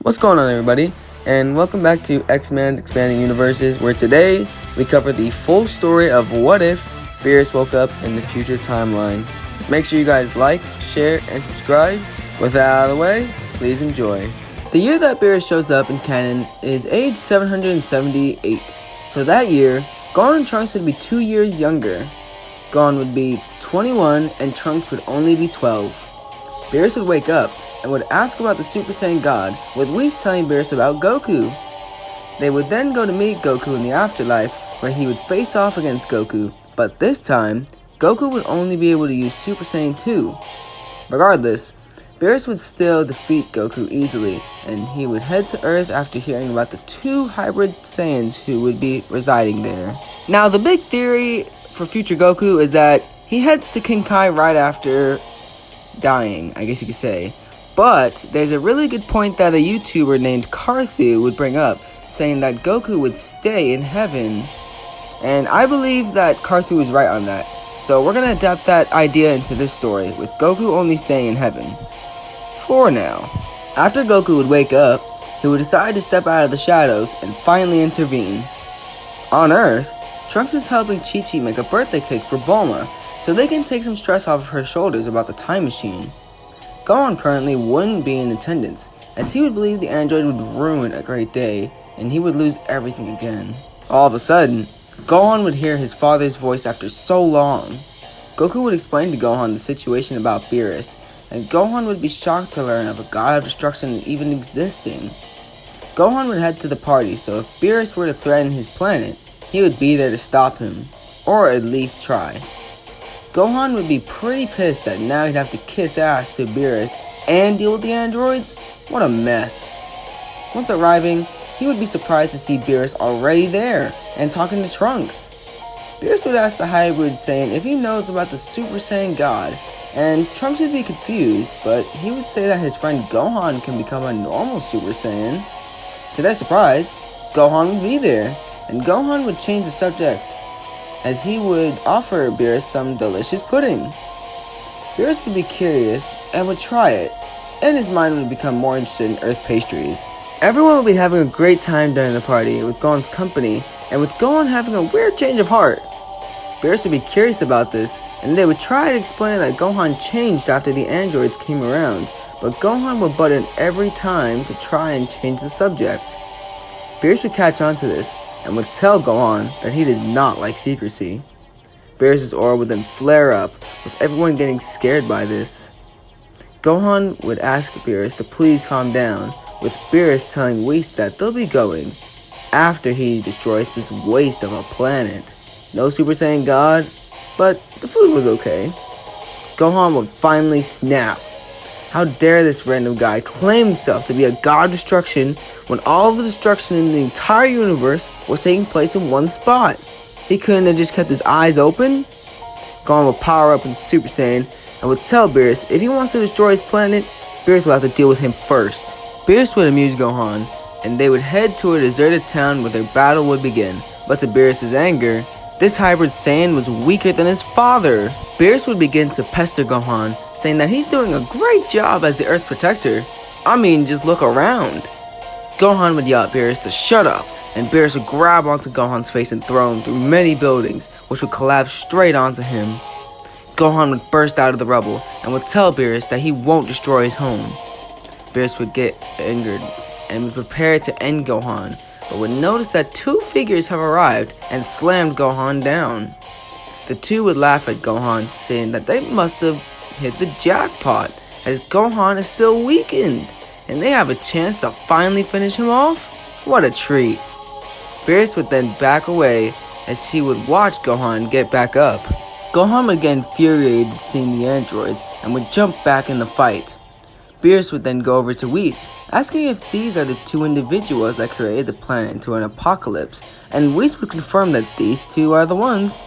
What's going on, everybody, and welcome back to X-Men's Expanding Universes, where today we cover the full story of what if Beerus woke up in the future timeline. Make sure you guys like, share, and subscribe. With that out of the way, please enjoy. The year that Beerus shows up in canon is age 778, so that year, Gohan and Trunks would be 2 years younger. Gohan would be 21 and Trunks would only be 12. Beerus would wake up and would ask about the Super Saiyan God, with Whis telling Beerus about Goku. They would then go to meet Goku in the afterlife, where he would face off against Goku, but this time, Goku would only be able to use Super Saiyan 2. Regardless, Beerus would still defeat Goku easily, and he would head to Earth after hearing about the 2 hybrid Saiyans who would be residing there. Now, the big theory for future Goku is that he heads to King Kai right after dying, I guess you could say. But there's a really good point that a YouTuber named Karthu would bring up, saying that Goku would stay in heaven. And I believe that Karthu is right on that. So we're going to adapt that idea into this story, with Goku only staying in heaven. For now. After Goku would wake up, he would decide to step out of the shadows and finally intervene. On Earth, Trunks is helping Chi-Chi make a birthday cake for Bulma, so they can take some stress off of her shoulders about the time machine. Gohan currently wouldn't be in attendance, as he would believe the android would ruin a great day, and he would lose everything again. All of a sudden, Gohan would hear his father's voice after so long. Goku would explain to Gohan the situation about Beerus, and Gohan would be shocked to learn of a God of Destruction even existing. Gohan would head to the party, so if Beerus were to threaten his planet, he would be there to stop him, or at least try. Gohan would be pretty pissed that now he'd have to kiss ass to Beerus and deal with the androids. What a mess. Once arriving, he would be surprised to see Beerus already there and talking to Trunks. Beerus would ask the hybrid Saiyan if he knows about the Super Saiyan God, and Trunks would be confused, but he would say that his friend Gohan can become a normal Super Saiyan. To their surprise, Gohan would be there, and Gohan would change the subject, as he would offer Beerus some delicious pudding. Beerus would be curious and would try it, and his mind would become more interested in Earth pastries. Everyone would be having a great time during the party with Gohan's company, and with Gohan having a weird change of heart. Beerus would be curious about this, and they would try to explain that Gohan changed after the androids came around, but Gohan would butt in every time to try and change the subject. Beerus would catch on to this, and would tell Gohan that he does not like secrecy. Beerus' aura would then flare up, with everyone getting scared by this. Gohan would ask Beerus to please calm down, with Beerus telling Whis that they'll be going after he destroys this waste of a planet. No Super Saiyan God, but the food was okay. Gohan would finally snap. How dare this random guy claim himself to be a God of Destruction when all of the destruction in the entire universe was taking place in one spot? He couldn't have just kept his eyes open? Gohan would power up into Super Saiyan and would tell Beerus if he wants to destroy his planet, Beerus would have to deal with him first. Beerus would amuse Gohan, and they would head to a deserted town where their battle would begin. But to Beerus' anger, this hybrid Saiyan was weaker than his father. Beerus would begin to pester Gohan, saying that he's doing a great job as the Earth Protector. I mean, just look around. Gohan would yell at Beerus to shut up, and Beerus would grab onto Gohan's face and throw him through many buildings, which would collapse straight onto him. Gohan would burst out of the rubble, and would tell Beerus that he won't destroy his home. Beerus would get angered, and would prepare to end Gohan, but would notice that 2 figures have arrived and slammed Gohan down. The 2 would laugh at Gohan, saying that they must have hit the jackpot, as Gohan is still weakened, and they have a chance to finally finish him off? What a treat. Beerus would then back away, as he would watch Gohan get back up. Gohan would get infuriated seeing the androids, and would jump back in the fight. Beerus would then go over to Whis, asking if these are the 2 individuals that created the planet into an apocalypse, and Whis would confirm that these 2 are the ones.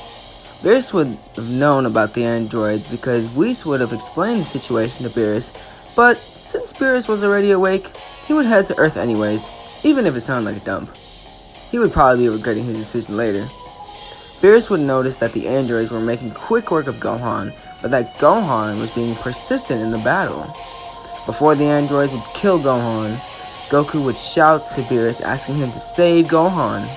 Beerus would have known about the androids because Whis would have explained the situation to Beerus, but since Beerus was already awake, he would head to Earth anyways, even if it sounded like a dump. He would probably be regretting his decision later. Beerus would notice that the androids were making quick work of Gohan, but that Gohan was being persistent in the battle. Before the androids would kill Gohan, Goku would shout to Beerus asking him to save Gohan.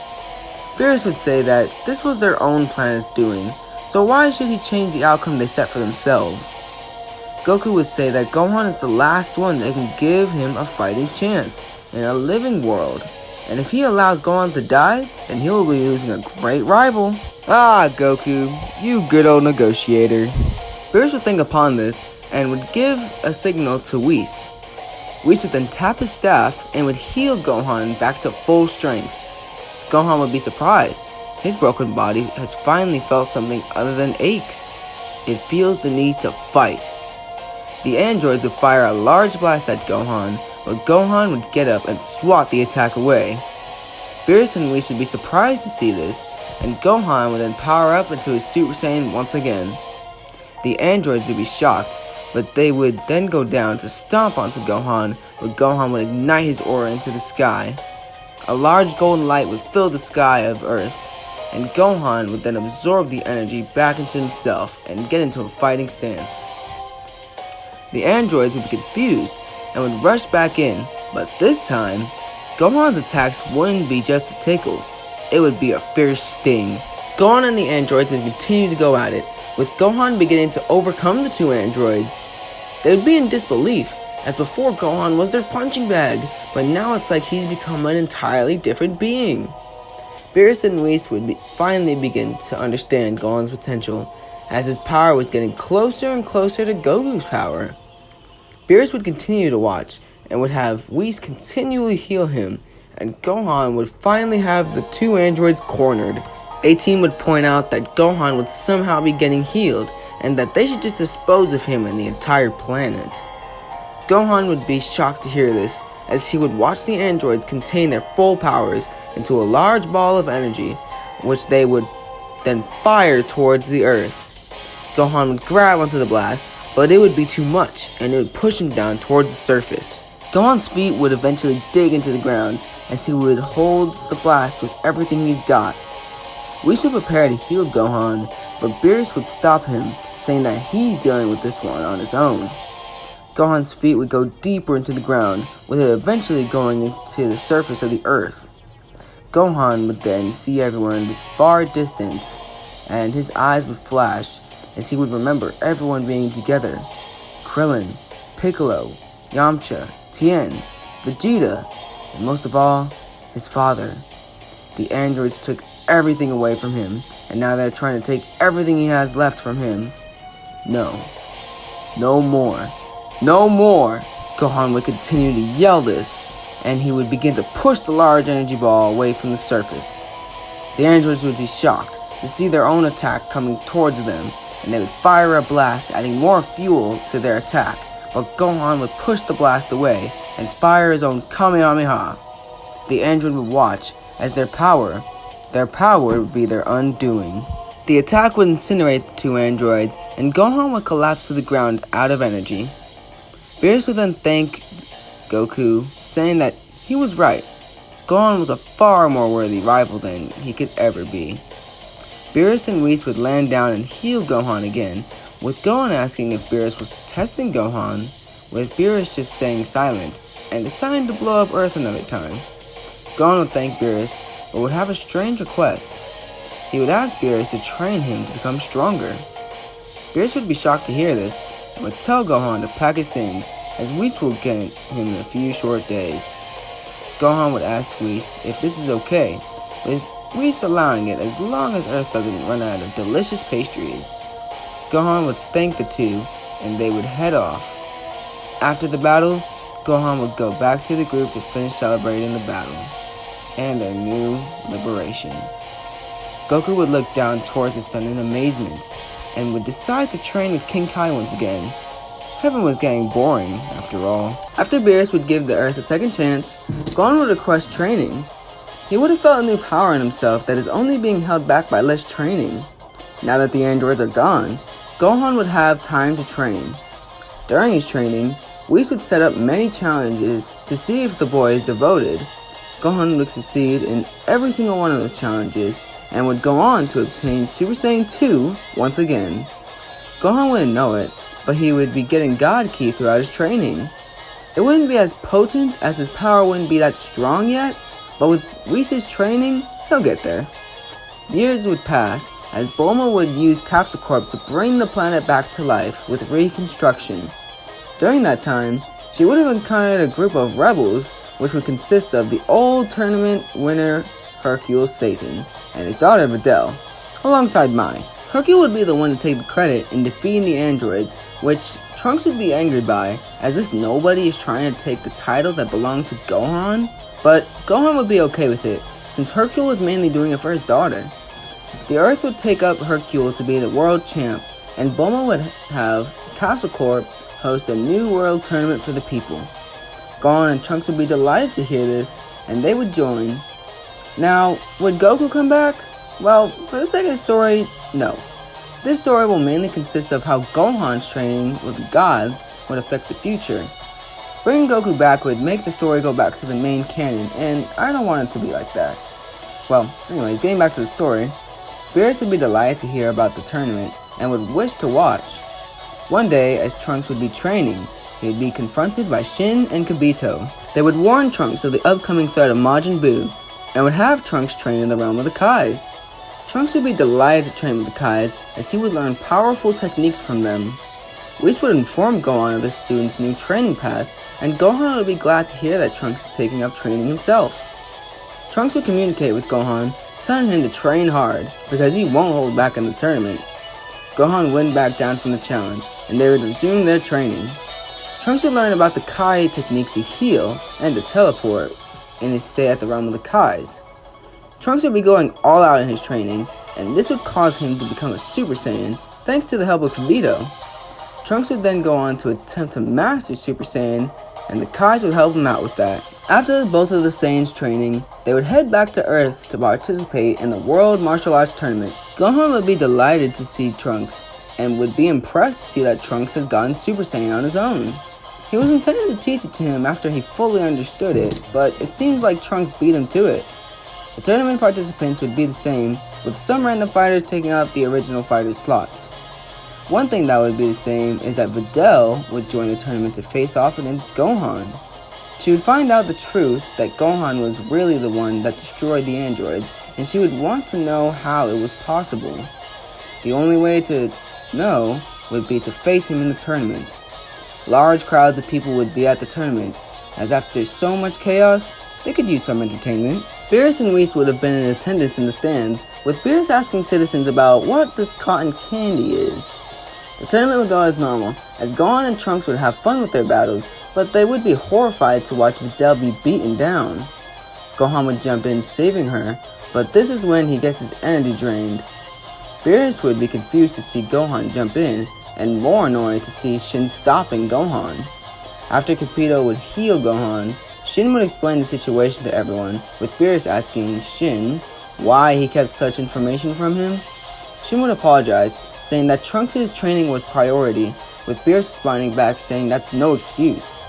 Beerus would say that this was their own planet's doing, so why should he change the outcome they set for themselves? Goku would say that Gohan is the last one that can give him a fighting chance in a living world, and if he allows Gohan to die, then he'll be losing a great rival. Ah, Goku, you good old negotiator. Beerus would think upon this and would give a signal to Whis. Whis would then tap his staff and would heal Gohan back to full strength. Gohan would be surprised. His broken body has finally felt something other than aches. It feels the need to fight. The androids would fire a large blast at Gohan, but Gohan would get up and swat the attack away. Beerus and Whis would be surprised to see this, and Gohan would then power up into his Super Saiyan once again. The androids would be shocked, but they would then go down to stomp onto Gohan, but Gohan would ignite his aura into the sky. A large golden light would fill the sky of Earth, and Gohan would then absorb the energy back into himself and get into a fighting stance. The androids would be confused and would rush back in, but this time, Gohan's attacks wouldn't be just a tickle, it would be a fierce sting. Gohan and the androids would continue to go at it, with Gohan beginning to overcome the two androids. They would be in disbelief, as before Gohan was their punching bag, but now it's like he's become an entirely different being. Beerus and Whis would finally begin to understand Gohan's potential, as his power was getting closer and closer to Goku's power. Beerus would continue to watch, and would have Whis continually heal him, and Gohan would finally have the two androids cornered. 18 would point out that Gohan would somehow be getting healed, and that they should just dispose of him and the entire planet. Gohan would be shocked to hear this, as he would watch the androids contain their full powers into a large ball of energy, which they would then fire towards the Earth. Gohan would grab onto the blast, but it would be too much, and it would push him down towards the surface. Gohan's feet would eventually dig into the ground, as he would hold the blast with everything he's got. Whis would prepare to heal Gohan, but Beerus would stop him, saying that he's dealing with this one on his own. Gohan's feet would go deeper into the ground, with it eventually going into the surface of the Earth. Gohan would then see everyone in the far distance, and his eyes would flash, as he would remember everyone being together. Krillin, Piccolo, Yamcha, Tien, Vegeta, and most of all, his father. The androids took everything away from him, and now they're trying to take everything he has left from him. No. No more. No more! Gohan would continue to yell this, and he would begin to push the large energy ball away from the surface. The androids would be shocked to see their own attack coming towards them, and they would fire a blast, adding more fuel to their attack, but Gohan would push the blast away and fire his own Kamehameha. The android would watch as their power would be their undoing. The attack would incinerate the two androids, and Gohan would collapse to the ground out of energy. Beerus would then thank Goku, saying that he was right. Gohan was a far more worthy rival than he could ever be. Beerus and Whis would land down and heal Gohan again, with Gohan asking if Beerus was testing Gohan, with Beerus just staying silent and deciding to blow up Earth another time. Gohan would thank Beerus, but would have a strange request. He would ask Beerus to train him to become stronger. Beerus would be shocked to hear this, and would tell Gohan to pack his things, as Whis will get him in a few short days. Gohan would ask Whis if this is okay, with Whis allowing it as long as Earth doesn't run out of delicious pastries. Gohan would thank the two, and they would head off. After the battle, Gohan would go back to the group to finish celebrating the battle and their new liberation. Goku would look down towards the sun in amazement, and would decide to train with King Kai once again. Heaven was getting boring, after all. After Beerus would give the Earth a second chance, Gohan would request training. He would have felt a new power in himself that is only being held back by less training. Now that the androids are gone, Gohan would have time to train. During his training, Whis would set up many challenges to see if the boy is devoted. Gohan would succeed in every single one of those challenges, and would go on to obtain Super Saiyan 2 once again. Gohan wouldn't know it, but he would be getting God Ki throughout his training. It wouldn't be as potent as his power wouldn't be that strong yet, but with Whis' training, he'll get there. Years would pass as Bulma would use Capsule Corp to bring the planet back to life with reconstruction. During that time, she would have encountered a group of rebels which would consist of the old tournament winner Hercule Satan and his daughter Videl, alongside Mai. Hercule would be the one to take the credit in defeating the androids, which Trunks would be angered by, as this nobody is trying to take the title that belonged to Gohan, but Gohan would be okay with it, since Hercule was mainly doing it for his daughter. The Earth would take up Hercule to be the world champ, and Bulma would have Capsule Corp host a new world tournament for the people. Gohan and Trunks would be delighted to hear this, and they would join. Now, would Goku come back? Well, for the sake of the story, no. This story will mainly consist of how Gohan's training with the gods would affect the future. Bringing Goku back would make the story go back to the main canon, and I don't want it to be like that. Well, anyways, getting back to the story, Beerus would be delighted to hear about the tournament and would wish to watch. One day, as Trunks would be training, he would be confronted by Shin and Kibito. They would warn Trunks of the upcoming threat of Majin Buu, and would have Trunks train in the realm of the Kais. Trunks would be delighted to train with the Kais, as he would learn powerful techniques from them. Whis would inform Gohan of the student's new training path, and Gohan would be glad to hear that Trunks is taking up training himself. Trunks would communicate with Gohan, telling him to train hard, because he won't hold back in the tournament. Gohan wouldn't back down from the challenge, and they would resume their training. Trunks would learn about the Kai technique to heal and to teleport in his stay at the realm of the Kais. Trunks would be going all out in his training, and this would cause him to become a Super Saiyan thanks to the help of Kibito. Trunks would then go on to attempt to master Super Saiyan, and the Kais would help him out with that. After both of the Saiyans training, they would head back to Earth to participate in the World Martial Arts Tournament. Gohan would be delighted to see Trunks, and would be impressed to see that Trunks has gotten Super Saiyan on his own. He was intending to teach it to him after he fully understood it, but it seems like Trunks beat him to it. The tournament participants would be the same, with some random fighters taking up the original fighters' slots. One thing that would be the same is that Videl would join the tournament to face off against Gohan. She would find out the truth that Gohan was really the one that destroyed the androids, and she would want to know how it was possible. The only way to know would be to face him in the tournament. Large crowds of people would be at the tournament, as after so much chaos, they could use some entertainment. Beerus and Whis would have been in attendance in the stands, with Beerus asking citizens about what this cotton candy is. The tournament would go as normal, as Gohan and Trunks would have fun with their battles, but they would be horrified to watch Videl be beaten down. Gohan would jump in saving her, but this is when he gets his energy drained. Beerus would be confused to see Gohan jump in, and more annoyed to see Shin stopping Gohan. After Kibito would heal Gohan, Shin would explain the situation to everyone, with Beerus asking Shin why he kept such information from him. Shin would apologize, saying that Trunks' training was priority, with Beerus responding back saying that's no excuse.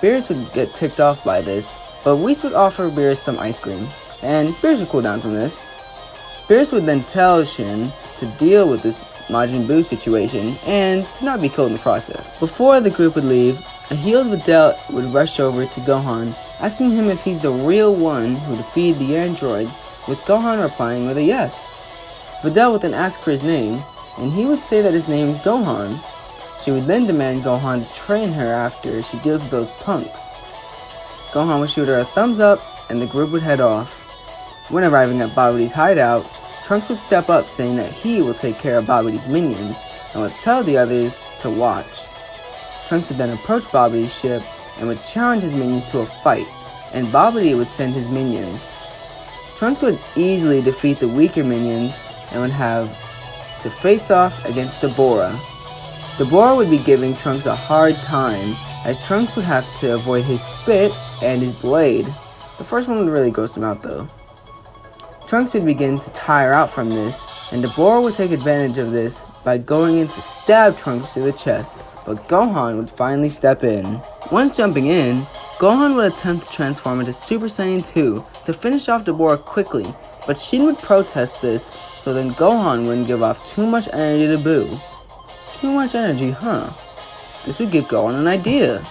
Beerus would get ticked off by this, but Whis would offer Beerus some ice cream, and Beerus would cool down from this. Beerus would then tell Shin to deal with this Majin Buu situation and to not be killed in the process. Before the group would leave, a healed Videl would rush over to Gohan, asking him if he's the real one who defeated the androids, with Gohan replying with a yes. Videl would then ask for his name, and he would say that his name is Gohan. She would then demand Gohan to train her after she deals with those punks. Gohan would shoot her a thumbs up, and the group would head off. When arriving at Babidi's hideout, Trunks would step up saying that he will take care of Babidi's minions, and would tell the others to watch. Trunks would then approach Babidi's ship, and would challenge his minions to a fight, and Babidi would send his minions. Trunks would easily defeat the weaker minions, and would have to face off against Deborah. Deborah would be giving Trunks a hard time, as Trunks would have to avoid his spit and his blade. The first one would really gross him out though. Trunks would begin to tire out from this, and Deborah would take advantage of this by going in to stab Trunks through the chest, but Gohan would finally step in. Once jumping in, Gohan would attempt to transform into Super Saiyan 2 to finish off Deborah quickly, but Shin would protest this, so then Gohan wouldn't give off too much energy to Buu. Too much energy, huh? This would give Gohan an idea.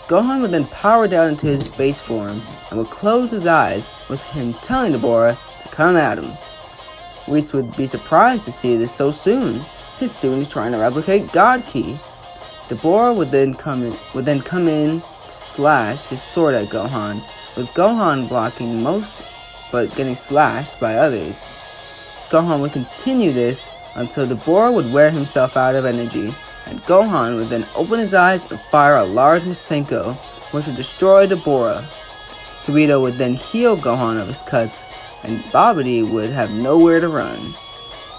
Gohan would then power down into his base form and would close his eyes, with him telling Deborah to come at him. Whis would be surprised to see this so soon. His student is trying to replicate God Ki. Deborah would then come in to slash his sword at Gohan, with Gohan blocking most but getting slashed by others. Gohan would continue this until Deborah would wear himself out of energy, and Gohan would then open his eyes and fire a large Masenko, which would destroy Deborah. Kirito would then heal Gohan of his cuts, and Babidi would have nowhere to run.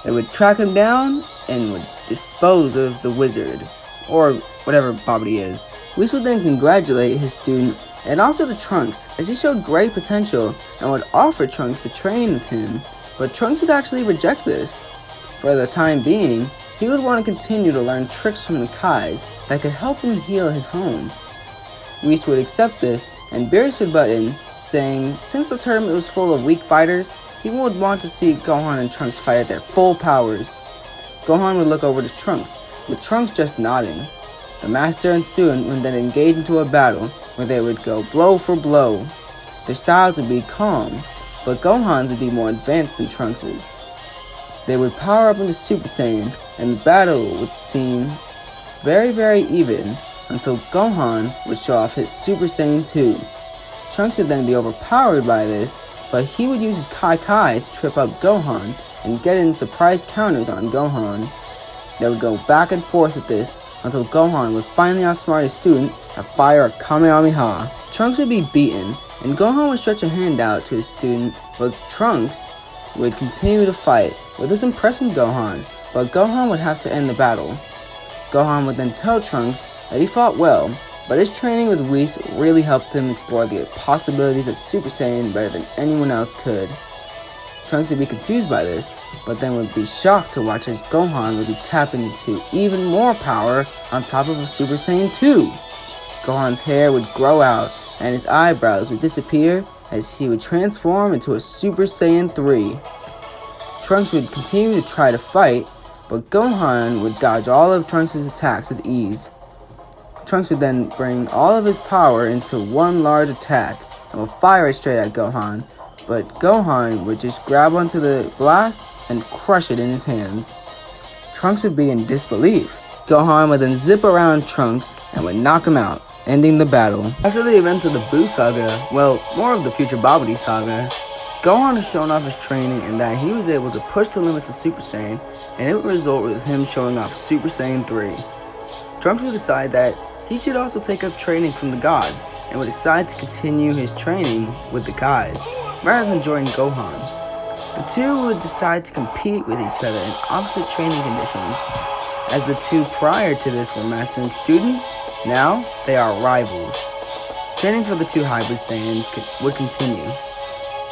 They would track him down and would dispose of the wizard, or whatever Babidi is. Whis would then congratulate his student and also the Trunks, as he showed great potential and would offer Trunks to train with him, but Trunks would actually reject this. For the time being, he would want to continue to learn tricks from the Kais that could help him heal his home. Whis would accept this, and Beerus would butt in, saying since the tournament was full of weak fighters, he would want to see Gohan and Trunks fight at their full powers. Gohan would look over to Trunks, with Trunks just nodding. The master and student would then engage into a battle where they would go blow for blow. Their styles would be calm, but Gohan's would be more advanced than Trunks's. They would power up into Super Saiyan, and the battle would seem very even until Gohan would show off his Super Saiyan 2. Trunks would then be overpowered by this, but he would use his Kai to trip up Gohan and get in surprise counters on Gohan. They would go back and forth with this until Gohan would finally outsmart his student and fire a Kamehameha. Trunks would be beaten, and Gohan would stretch a hand out to his student, but Trunks would continue to fight, with this impressing Gohan, but Gohan would have to end the battle. Gohan would then tell Trunks that he fought well, but his training with Whis really helped him explore the possibilities of Super Saiyan better than anyone else could. Trunks would be confused by this, but then would be shocked to watch as Gohan would be tapping into even more power on top of a Super Saiyan 2. Gohan's hair would grow out and his eyebrows would disappear as he would transform into a Super Saiyan 3. Trunks would continue to try to fight, but Gohan would dodge all of Trunks' attacks with ease. Trunks would then bring all of his power into one large attack and would fire it straight at Gohan, but Gohan would just grab onto the blast and crush it in his hands. Trunks would be in disbelief. Gohan would then zip around Trunks and would knock him out, ending the battle. After the events of the Buu saga, well, more of the future Babidi saga, Gohan has shown off his training and that he was able to push the limits of Super Saiyan, and it would result with him showing off Super Saiyan 3. Trunks would decide that he should also take up training from the gods and would decide to continue his training with the Kais, rather than join Gohan. The two would decide to compete with each other in opposite training conditions. As the two prior to this were master and student, now they are rivals. Training for the two hybrid Saiyans would continue.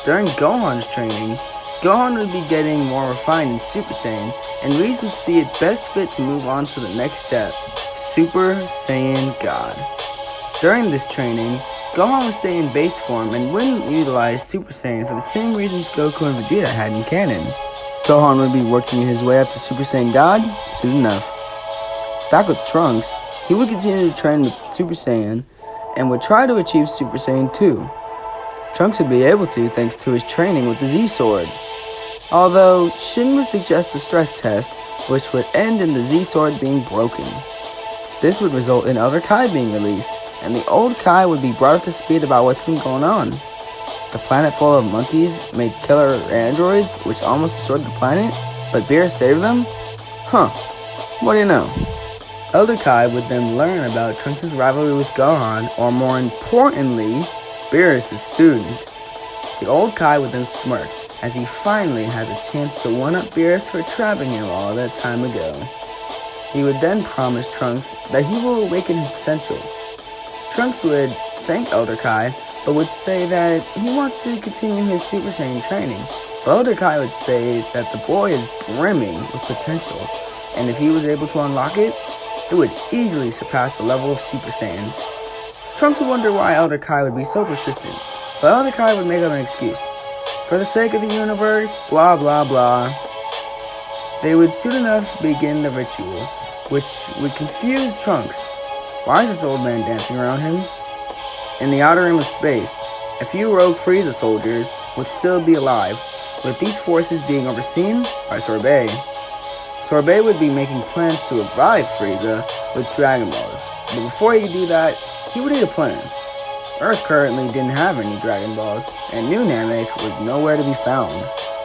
During Gohan's training, Gohan would be getting more refined in Super Saiyan, and Whis would see it best fit to move on to the next step, Super Saiyan God. During this training, Gohan would stay in base form and wouldn't utilize Super Saiyan for the same reasons Goku and Vegeta had in canon. Gohan would be working his way up to Super Saiyan God soon enough. Back with Trunks, he would continue to train with Super Saiyan and would try to achieve Super Saiyan 2. Trunks would be able to thanks to his training with the Z-Sword. Although, Shin would suggest a stress test, which would end in the Z-Sword being broken. This would result in other Kai being released, and the old Kai would be brought up to speed about what's been going on. The planet full of monkeys made killer androids, which almost destroyed the planet, but Beerus saved them? What do you know? Elder Kai would then learn about Trunks' rivalry with Gohan, or more importantly, Beerus' student. The old Kai would then smirk, as he finally has a chance to one-up Beerus for trapping him all that time ago. He would then promise Trunks that he will awaken his potential. Trunks would thank Elder Kai, but would say that he wants to continue his Super Saiyan training. But Elder Kai would say that the boy is brimming with potential, and if he was able to unlock it, it would easily surpass the level of Super Saiyans. Trunks would wonder why Elder Kai would be so persistent, but Elder Kai would make up an excuse. For the sake of the universe, blah blah blah. They would soon enough begin the ritual, which would confuse Trunks. Why is this old man dancing around him? In the outer rim of space, a few rogue Frieza soldiers would still be alive, with these forces being overseen by Sorbet. Sorbet would be making plans to revive Frieza with Dragon Balls, but before he could do that, he would need a plan. Earth currently didn't have any Dragon Balls, and New Namek was nowhere to be found.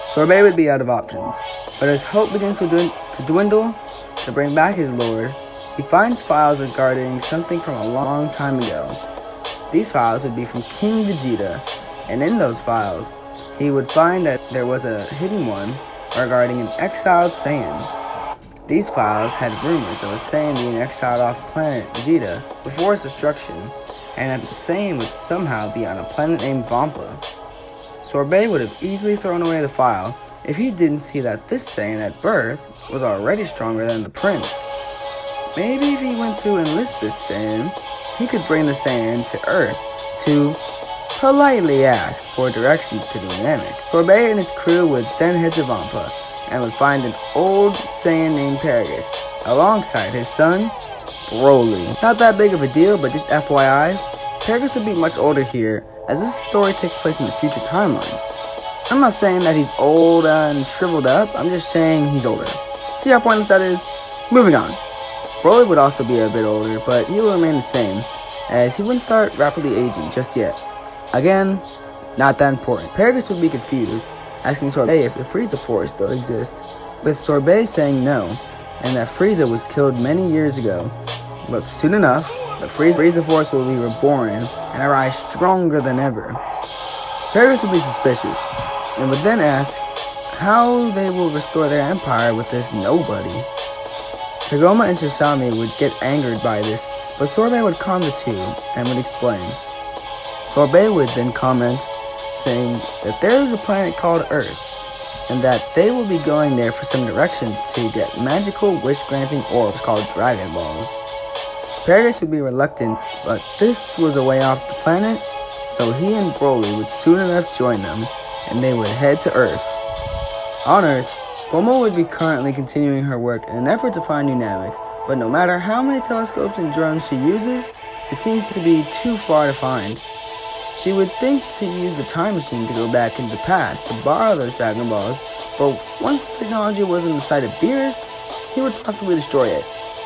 Sorbet would be out of options, but as hope begins to dwindle to bring back his lord, he finds files regarding something from a long time ago. These files would be from King Vegeta, and in those files, he would find that there was a hidden one regarding an exiled Saiyan. These files had rumors of a Saiyan being exiled off planet Vegeta before its destruction, and that the Saiyan would somehow be on a planet named Vampa. Sorbet would have easily thrown away the file if he didn't see that this Saiyan at birth was already stronger than the prince. Maybe if he went to enlist this Saiyan, he could bring the Saiyan to Earth to politely ask for directions to New Namek. Sorbet and his crew would then head to Vampa and would find an old Saiyan named Paragus alongside his son, Broly. Not that big of a deal, but just FYI, Paragus would be much older here as this story takes place in the future timeline. I'm not saying that he's old and shriveled up, I'm just saying he's older. See how pointless that is? Moving on. Broly would also be a bit older, but he will remain the same, as he wouldn't start rapidly aging just yet. Again, not that important. Paragus would be confused, asking Sorbet if the Frieza Force still exists, with Sorbet saying no, and that Frieza was killed many years ago. But soon enough, the Frieza Force will be reborn and arise stronger than ever. Paragus would be suspicious, and would then ask how they will restore their empire with this nobody. Tagoma and Sasami would get angered by this, but Sorbet would calm the two and would explain. Sorbet would then comment, saying that there is a planet called Earth, and that they will be going there for some directions to get magical wish-granting orbs called Dragon Balls. Paragus would be reluctant, but this was a way off the planet, so he and Broly would soon enough join them, and they would head to Earth. On Earth, Bulma would be currently continuing her work in an effort to find New Namek, but no matter how many telescopes and drones she uses, it seems to be too far to find. She would think to use the time machine to go back into the past to borrow those Dragon Balls, but once the technology was in the sight of Beerus, he would possibly destroy it,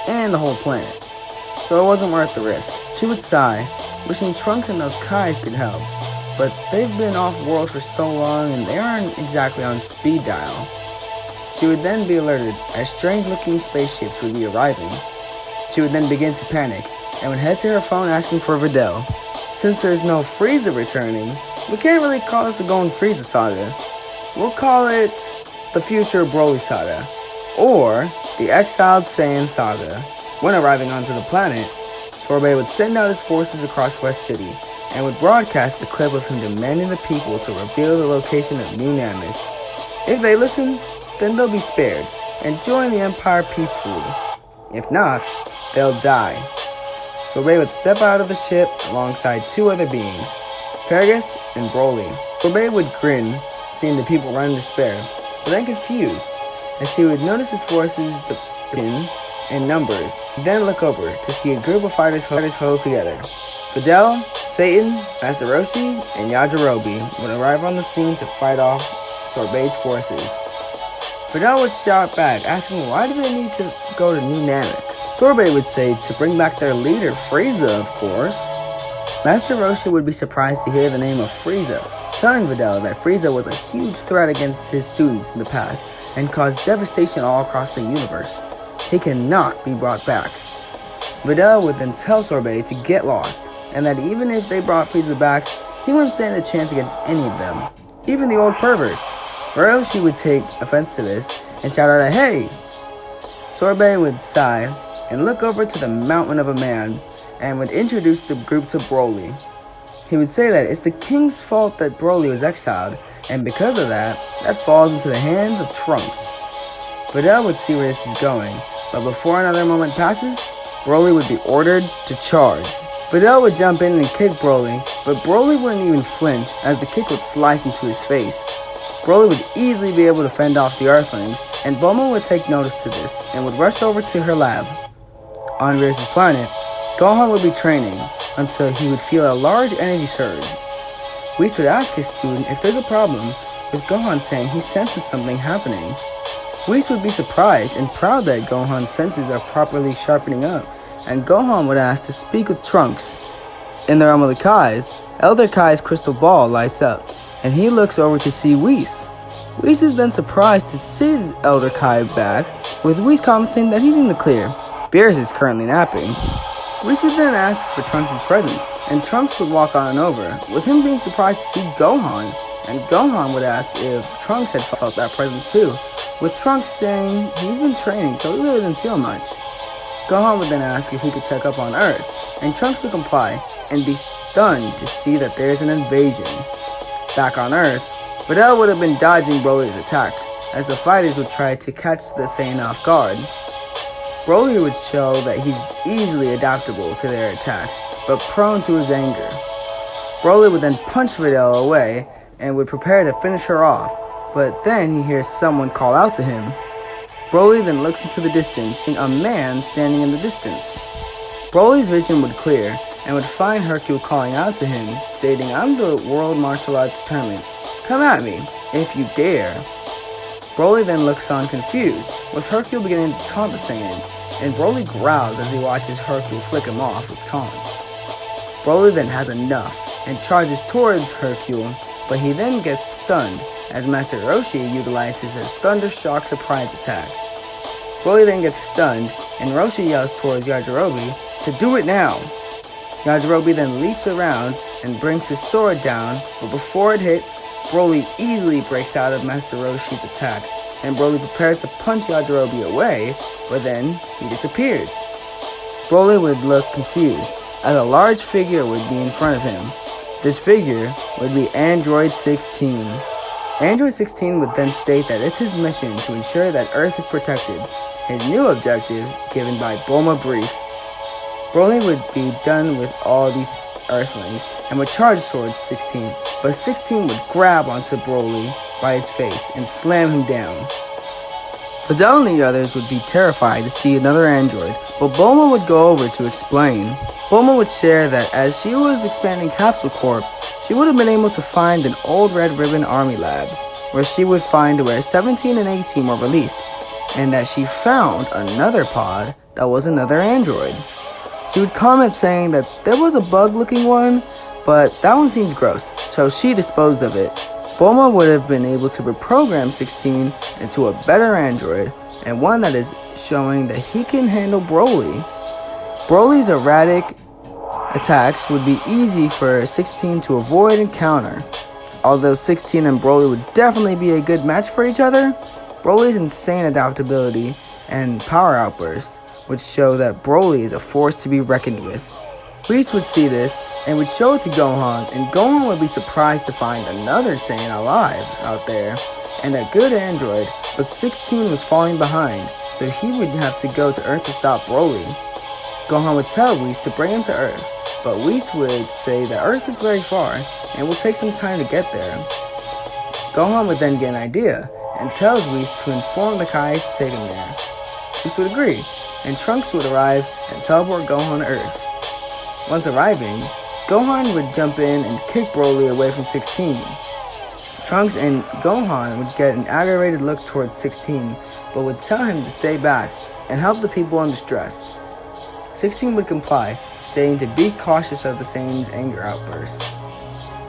and the whole planet. So it wasn't worth the risk. She would sigh, wishing Trunks and those Kais could help, but they've been off-world for so long and they aren't exactly on speed dial. She would then be alerted as strange-looking spaceships would be arriving. She would then begin to panic and would head to her phone asking for Videl. Since there's no Frieza returning, we can't really call this a Golden Frieza saga. We'll call it the Future Broly saga, or the Exiled Saiyan saga. When arriving onto the planet, Sorbet would send out his forces across West City and would broadcast a clip of him demanding the people to reveal the location of New Namek. If they listen, then they'll be spared and join the Empire peacefully. If not, they'll die. Sorbet would step out of the ship alongside two other beings, Paragus and Broly. Sorbet would grin, seeing the people run in despair, but then confused, as he would notice his forces in numbers, then look over to see a group of fighters huddled together. Videl, Satan, Master Roshi, and Yajirobe would arrive on the scene to fight off Sorbet's forces. Videl would shout back, asking why do they need to go to New Namek. Sorbet would say to bring back their leader, Frieza, of course. Master Roshi would be surprised to hear the name of Frieza, telling Videl that Frieza was a huge threat against his students in the past and caused devastation all across the universe. He cannot be brought back. Videl would then tell Sorbet to get lost, and that even if they brought Frieza back, he wouldn't stand a chance against any of them, even the old pervert. Roshi would take offense to this and shout out, "Hey!" Sorbet would sigh and look over to the mountain of a man and would introduce the group to Broly. He would say that it's the king's fault that Broly was exiled, and because of that falls into the hands of Trunks. Videl would see where this is going, but before another moment passes, Broly would be ordered to charge. Videl would jump in and kick Broly, but Broly wouldn't even flinch as the kick would slice into his face. Broly would easily be able to fend off the Earthlings, and Bulma would take notice to this and would rush over to her lab. On Beerus' planet, Gohan would be training until he would feel a large energy surge. Whis would ask his student if there's a problem, with Gohan saying he senses something happening. Whis would be surprised and proud that Gohan's senses are properly sharpening up, and Gohan would ask to speak with Trunks. In the realm of the Kais, Elder Kai's crystal ball lights up, and he looks over to see Whis. Whis is then surprised to see Elder Kai back, with Whis commenting that he's in the clear. Beerus is currently napping. Whis would then ask for Trunks' presence, and Trunks would walk on over, with him being surprised to see Gohan, and Gohan would ask if Trunks had felt that presence too, with Trunks saying he's been training so he really didn't feel much. Gohan would then ask if he could check up on Earth, and Trunks would comply and be stunned to see that there's an invasion. Back on Earth, Videl would have been dodging Broly's attacks, as the fighters would try to catch the Saiyan off guard. Broly would show that he's easily adaptable to their attacks, but prone to his anger. Broly would then punch Videl away and would prepare to finish her off, but then he hears someone call out to him. Broly then looks into the distance, seeing a man standing in the distance. Broly's vision would clear and would find Hercule calling out to him, stating, "I'm the World Martial Arts Tournament. Come at me, if you dare." Broly then looks on confused, with Hercule beginning to taunt the Saiyan, and Broly growls as he watches Hercule flick him off with taunts. Broly then has enough and charges towards Hercule, but he then gets stunned as Master Roshi utilizes his Thunder Shock surprise attack. Broly then gets stunned, and Roshi yells towards Yajirobe to do it now. Yajirobe then leaps around and brings his sword down, but before it hits, Broly easily breaks out of Master Roshi's attack, and Broly prepares to punch Yajirobe away, but then he disappears. Broly would look confused, as a large figure would be in front of him. This figure would be Android 16. Android 16 would then state that it's his mission to ensure that Earth is protected, his new objective given by Bulma briefs. Broly would be done with all these Earthlings and would charge towards 16, but 16 would grab onto Broly by his face and slam him down. Videl and the others would be terrified to see another android, but Bulma would go over to explain. Bulma would share that as she was expanding Capsule Corp, she would have been able to find an old Red Ribbon Army lab, where she would find where 17 and 18 were released, and that she found another pod that was another android. She would comment saying that there was a bug-looking one, but that one seemed gross, so she disposed of it. Bulma would have been able to reprogram 16 into a better android, and one that is showing that he can handle Broly. Broly's erratic attacks would be easy for 16 to avoid and counter. Although 16 and Broly would definitely be a good match for each other, Broly's insane adaptability and power outbursts would show that Broly is a force to be reckoned with. Whis would see this and would show it to Gohan, and Gohan would be surprised to find another Saiyan alive out there, and a good android, but 16 was falling behind, so he would have to go to Earth to stop Broly. Gohan would tell Whis to bring him to Earth, but Whis would say that Earth is very far, and will take some time to get there. Gohan would then get an idea, and tells Whis to inform the Kais to take him there. Whis would agree, and Trunks would arrive and teleport Gohan to Earth. Once arriving, Gohan would jump in and kick Broly away from 16. Trunks and Gohan would get an aggravated look towards 16, but would tell him to stay back and help the people in distress. 16 would comply, stating to be cautious of the Saiyan's anger outbursts.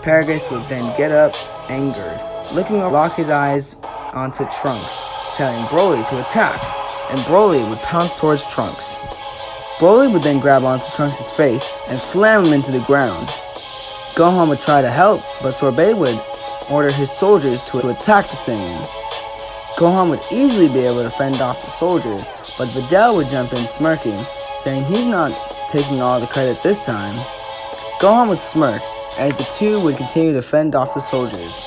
Paragus would then get up, angered, looking up, lock his eyes onto Trunks, telling Broly to attack, and Broly would pounce towards Trunks. Broly would then grab onto Trunks' face and slam him into the ground. Gohan would try to help, but Sorbet would order his soldiers to attack the Saiyan. Gohan would easily be able to fend off the soldiers, but Videl would jump in smirking, saying he's not taking all the credit this time. Gohan would smirk, as the two would continue to fend off the soldiers.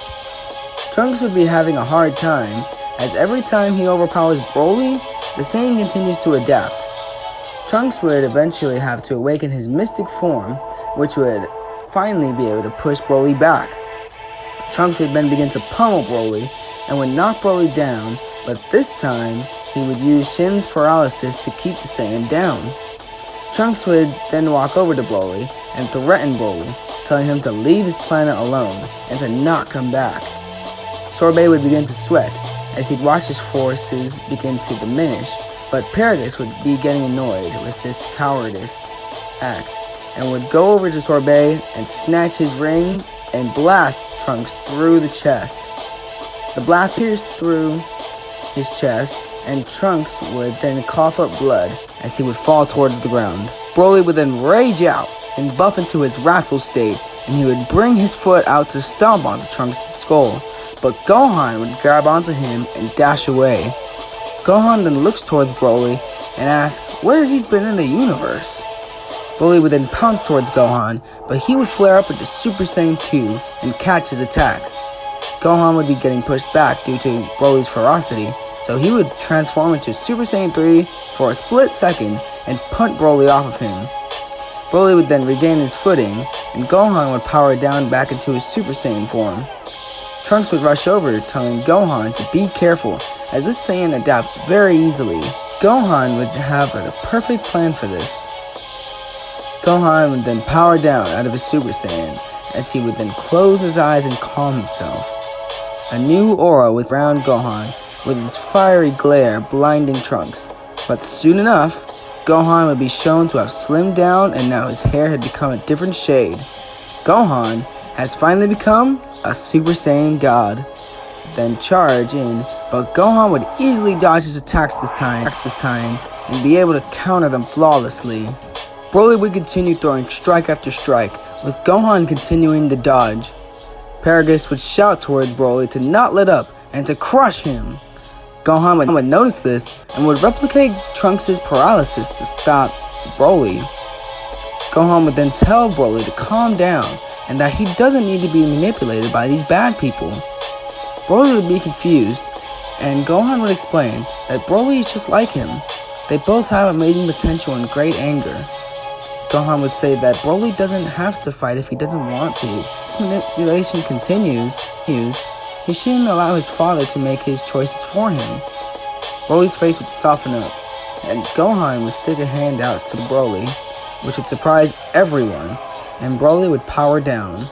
Trunks would be having a hard time, as every time he overpowers Broly, the Saiyan continues to adapt. Trunks would eventually have to awaken his mystic form, which would finally be able to push Broly back. Trunks would then begin to pummel Broly, and would knock Broly down, but this time, he would use Shin's paralysis to keep the Saiyan down. Trunks would then walk over to Broly, and threaten Broly, telling him to leave his planet alone and to not come back. Sorbet would begin to sweat as he'd watch his forces begin to diminish, but Paragus would be getting annoyed with this cowardice act and would go over to Sorbet and snatch his ring and blast Trunks through the chest. The blast pierced through his chest, and Trunks would then cough up blood as he would fall towards the ground. Broly would then rage out and buff into his wrathful state, and he would bring his foot out to stomp onto Trunks' skull, but Gohan would grab onto him and dash away. Gohan then looks towards Broly and asks where he's been in the universe. Broly would then pounce towards Gohan, but he would flare up into Super Saiyan 2 and catch his attack. Gohan would be getting pushed back due to Broly's ferocity, so he would transform into Super Saiyan 3 for a split second and punt Broly off of him. Broly would then regain his footing, and Gohan would power down back into his Super Saiyan form. Trunks would rush over, telling Gohan to be careful, as this Saiyan adapts very easily. Gohan would have a perfect plan for this. Gohan would then power down out of his Super Saiyan, as he would then close his eyes and calm himself. A new aura would surround Gohan, with its fiery glare blinding Trunks, but soon enough, Gohan would be shown to have slimmed down and now his hair had become a different shade. Gohan has finally become a Super Saiyan God. Then charge in, but Gohan would easily dodge his attacks this time and be able to counter them flawlessly. Broly would continue throwing strike after strike, with Gohan continuing to dodge. Paragus would shout towards Broly to not let up and to crush him. Gohan would notice this and would replicate Trunks' paralysis to stop Broly. Gohan would then tell Broly to calm down and that he doesn't need to be manipulated by these bad people. Broly would be confused, and Gohan would explain that Broly is just like him. They both have amazing potential and great anger. Gohan would say that Broly doesn't have to fight if he doesn't want to. This manipulation continues. He shouldn't allow his father to make his choices for him. Broly's face would soften up, and Gohan would stick a hand out to Broly, which would surprise everyone, and Broly would power down.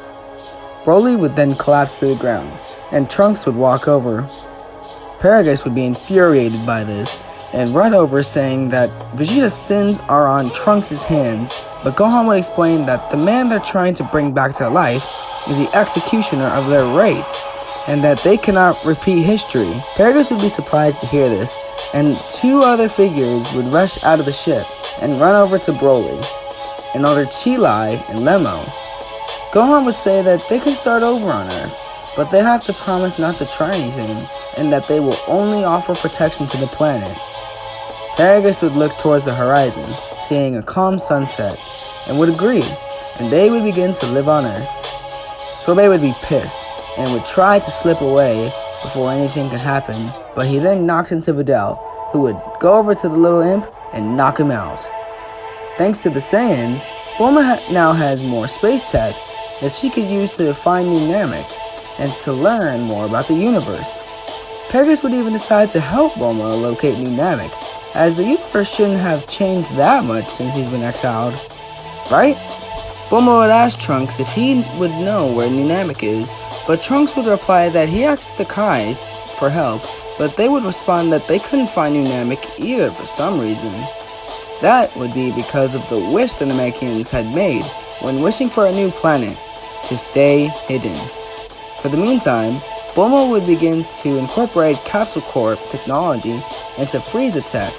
Broly would then collapse to the ground, and Trunks would walk over. Paragus would be infuriated by this, and run over saying that Vegeta's sins are on Trunks' hands, but Gohan would explain that the man they're trying to bring back to life is the executioner of their race, and that they cannot repeat history. Paragus would be surprised to hear this, and two other figures would rush out of the ship and run over to Broly, and order Chi-Lai and Lemo. Gohan would say that they can start over on Earth, but they have to promise not to try anything, and that they will only offer protection to the planet. Paragus would look towards the horizon, seeing a calm sunset, and would agree, and they would begin to live on Earth. Sorbet would be pissed, and would try to slip away before anything could happen, but he then knocks into Videl, who would go over to the little imp and knock him out. Thanks to the Saiyans, Bulma now has more space tech that she could use to find new Namek, and to learn more about the universe. Paragus would even decide to help Bulma locate new Namek, as the universe shouldn't have changed that much since he's been exiled, right? Bulma would ask Trunks if he would know where New Namek is, but Trunks would reply that he asked the Kais for help, but they would respond that they couldn't find New Namek either for some reason. That would be because of the wish the Namekians had made when wishing for a new planet, to stay hidden. For the meantime, Bulma would begin to incorporate Capsule Corp technology into Frieza tech,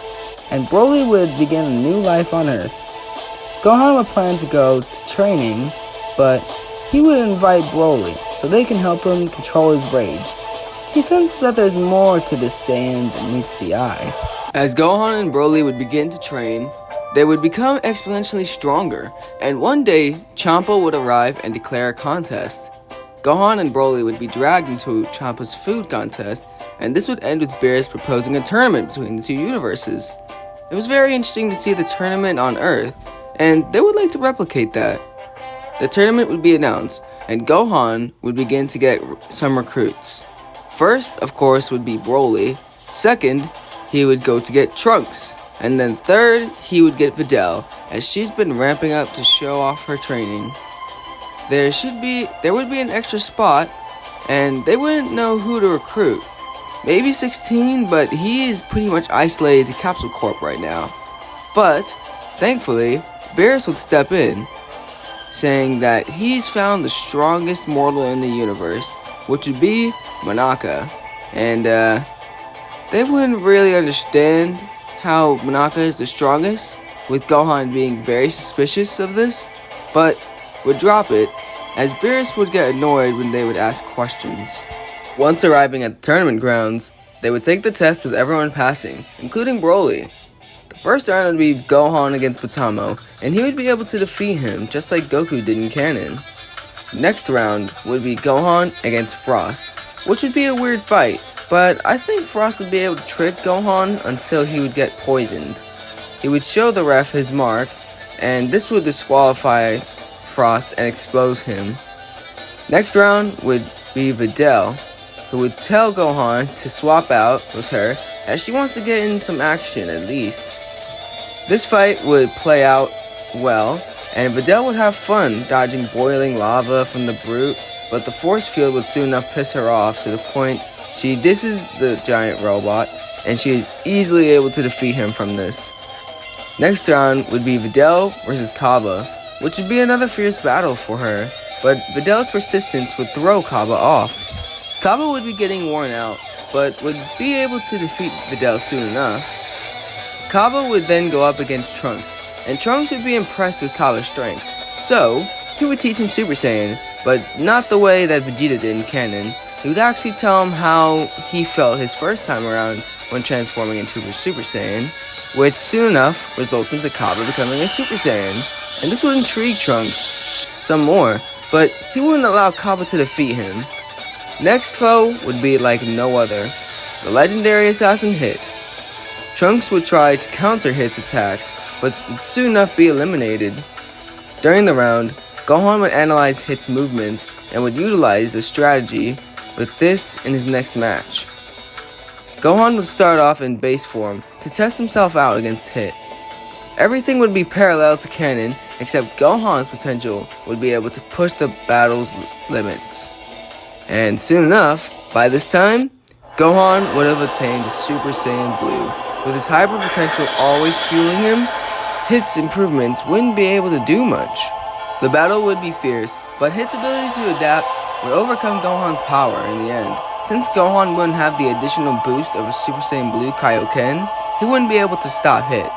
and Broly would begin a new life on Earth. Gohan would plan to go to training, but he would invite Broly so they can help him control his rage. He senses that there's more to this Saiyan than meets the eye. As Gohan and Broly would begin to train, they would become exponentially stronger, and one day, Champa would arrive and declare a contest. Gohan and Broly would be dragged into Champa's food contest, and this would end with Beerus proposing a tournament between the two universes. It was very interesting to see the tournament on Earth, and they would like to replicate that. The tournament would be announced, and Gohan would begin to get some recruits. First, of course, would be Broly. Second, he would go to get Trunks, And then third, he would get Videl, as she's been ramping up to show off her training. There would be an extra spot, and they wouldn't know who to recruit. Maybe 16, but he is pretty much isolated to Capsule Corp right now. But, thankfully, Beerus would step in, saying that he's found the strongest mortal in the universe, which would be Monaka. And, they wouldn't really understand how Monaka is the strongest, with Gohan being very suspicious of this, but would drop it, as Beerus would get annoyed when they would ask questions. Once arriving at the tournament grounds, they would take the test with everyone passing, including Broly. The first round would be Gohan against Potamo, and he would be able to defeat him just like Goku did in canon. Next round would be Gohan against Frost, which would be a weird fight, but I think Frost would be able to trick Gohan until he would get poisoned. He would show the ref his mark, and this would disqualify Frost and expose him. Next round would be Videl, who would tell Gohan to swap out with her, as she wants to get in some action at least. This fight would play out well, and Videl would have fun dodging boiling lava from the brute, but the force field would soon enough piss her off to the point she disses the giant robot, and she is easily able to defeat him from this. Next round would be Videl versus Kaba, which would be another fierce battle for her, but Videl's persistence would throw Kaba off. Kaba would be getting worn out, but would be able to defeat Videl soon enough. Kaba would then go up against Trunks, and Trunks would be impressed with Kaba's strength, so he would teach him Super Saiyan, but not the way that Vegeta did in canon. He would actually tell him how he felt his first time around when transforming into a Super Saiyan, which soon enough results into Kaba becoming a Super Saiyan, and this would intrigue Trunks some more, but he wouldn't allow Kaba to defeat him. Next foe would be like no other, the legendary assassin Hit. Trunks would try to counter Hit's attacks, but would soon enough be eliminated. During the round, Gohan would analyze Hit's movements and would utilize the strategy with this in his next match. Gohan would start off in base form to test himself out against Hit. Everything would be parallel to canon, except Gohan's potential would be able to push the battle's limits. And soon enough, by this time, Gohan would have attained Super Saiyan Blue. With his hyper potential always fueling him, Hit's improvements wouldn't be able to do much. The battle would be fierce, but Hit's ability to adapt would overcome Gohan's power in the end. Since Gohan wouldn't have the additional boost of a Super Saiyan Blue Kaioken, he wouldn't be able to stop Hit.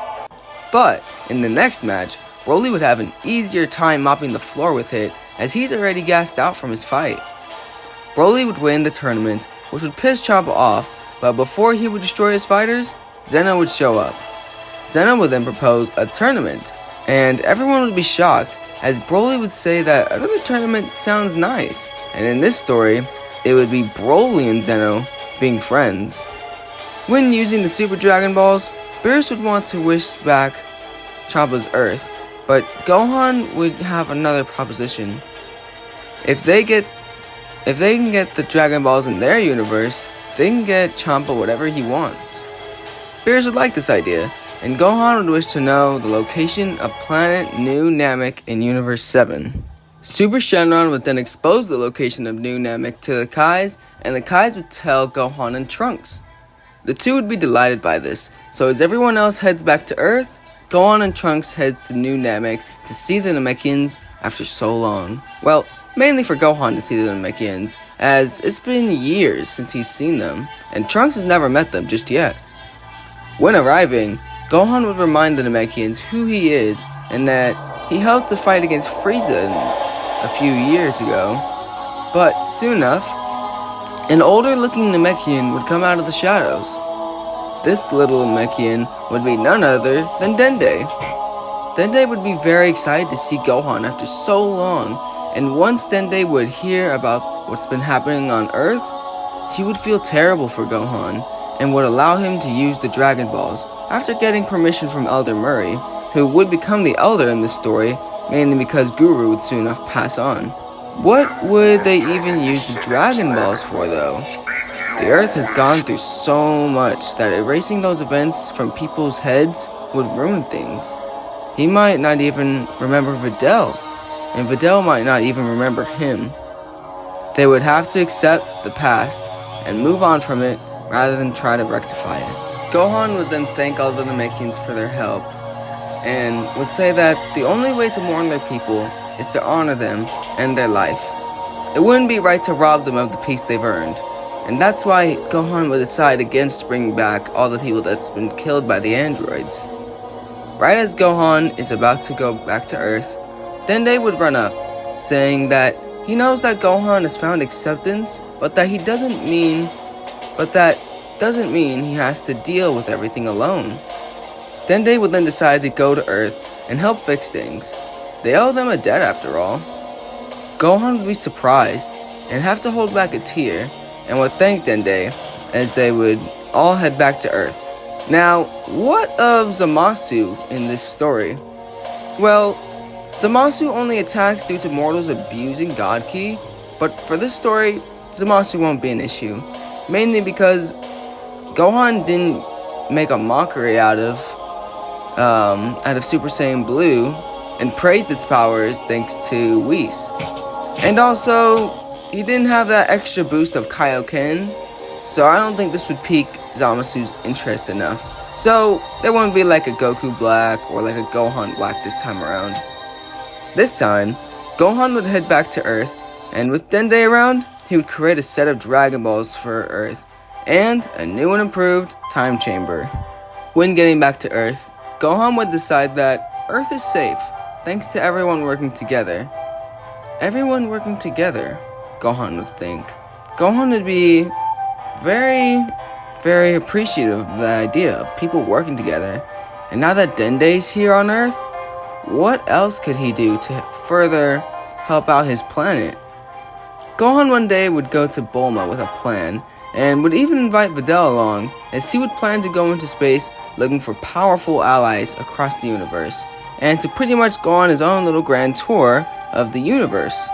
But in the next match, Broly would have an easier time mopping the floor with Hit, as he's already gassed out from his fight. Broly would win the tournament, which would piss Champa off, but before he would destroy his fighters, Zeno would show up. Zeno would then propose a tournament, and everyone would be shocked, as Broly would say that another tournament sounds nice, and in this story, it would be Broly and Zeno being friends. When using the Super Dragon Balls, Beerus would want to wish back Champa's Earth, but Gohan would have another proposition. If they can get the Dragon Balls in their universe, they can get Champa whatever he wants. Beerus would like this idea, and Gohan would wish to know the location of planet New Namek in Universe 7. Super Shenron would then expose the location of New Namek to the Kais, and the Kais would tell Gohan and Trunks. The two would be delighted by this, so as everyone else heads back to Earth, Gohan and Trunks head to New Namek to see the Namekians after so long. Well, mainly for Gohan to see the Namekians, as it's been years since he's seen them, and Trunks has never met them just yet. When arriving, Gohan would remind the Namekians who he is, and that he helped to fight against Frieza a few years ago. But soon enough, an older-looking Namekian would come out of the shadows. This little Namekian would be none other than Dende. Dende would be very excited to see Gohan after so long, and once Dende would hear about what's been happening on Earth, he would feel terrible for Gohan, and would allow him to use the Dragon Balls after getting permission from Elder Murray, who would become the Elder in this story, mainly because Guru would soon enough pass on. What would they even use the Dragon Balls for, though? The Earth has gone through so much that erasing those events from people's heads would ruin things. He might not even remember Videl, and Videl might not even remember him. They would have to accept the past and move on from it rather than try to rectify it. Gohan would then thank all the Namekians for their help and would say that the only way to mourn their people is to honor them and their life. It wouldn't be right to rob them of the peace they've earned, and that's why Gohan would decide against bringing back all the people that's been killed by the androids. Right as Gohan is about to go back to Earth, Dende would run up, saying that he knows that Gohan has found acceptance, but that doesn't mean he has to deal with everything alone. Dende would then decide to go to Earth and help fix things. They owe them a debt after all. Gohan would be surprised and have to hold back a tear and would thank Dende as they would all head back to Earth. Now, what of Zamasu in this story? Well, Zamasu only attacks due to mortals abusing God Ki, but for this story, Zamasu won't be an issue, mainly because Gohan didn't make a mockery out of Super Saiyan Blue and praised its powers thanks to Whis. And also, he didn't have that extra boost of Kaioken, so I don't think this would pique Zamasu's interest enough. So, there won't be like a Goku Black or like a Gohan Black this time around. This time, Gohan would head back to Earth, and with Dende around, he would create a set of Dragon Balls for Earth, and a new and improved time chamber. When getting back to Earth, Gohan would decide that Earth is safe, thanks to everyone working together. Everyone working together, Gohan would think. Gohan would be very, very appreciative of the idea of people working together. And now that Dende's here on Earth, what else could he do to further help out his planet? Gohan one day would go to Bulma with a plan, and would even invite Videl along, as he would plan to go into space looking for powerful allies across the universe, and to pretty much go on his own little grand tour of the universe.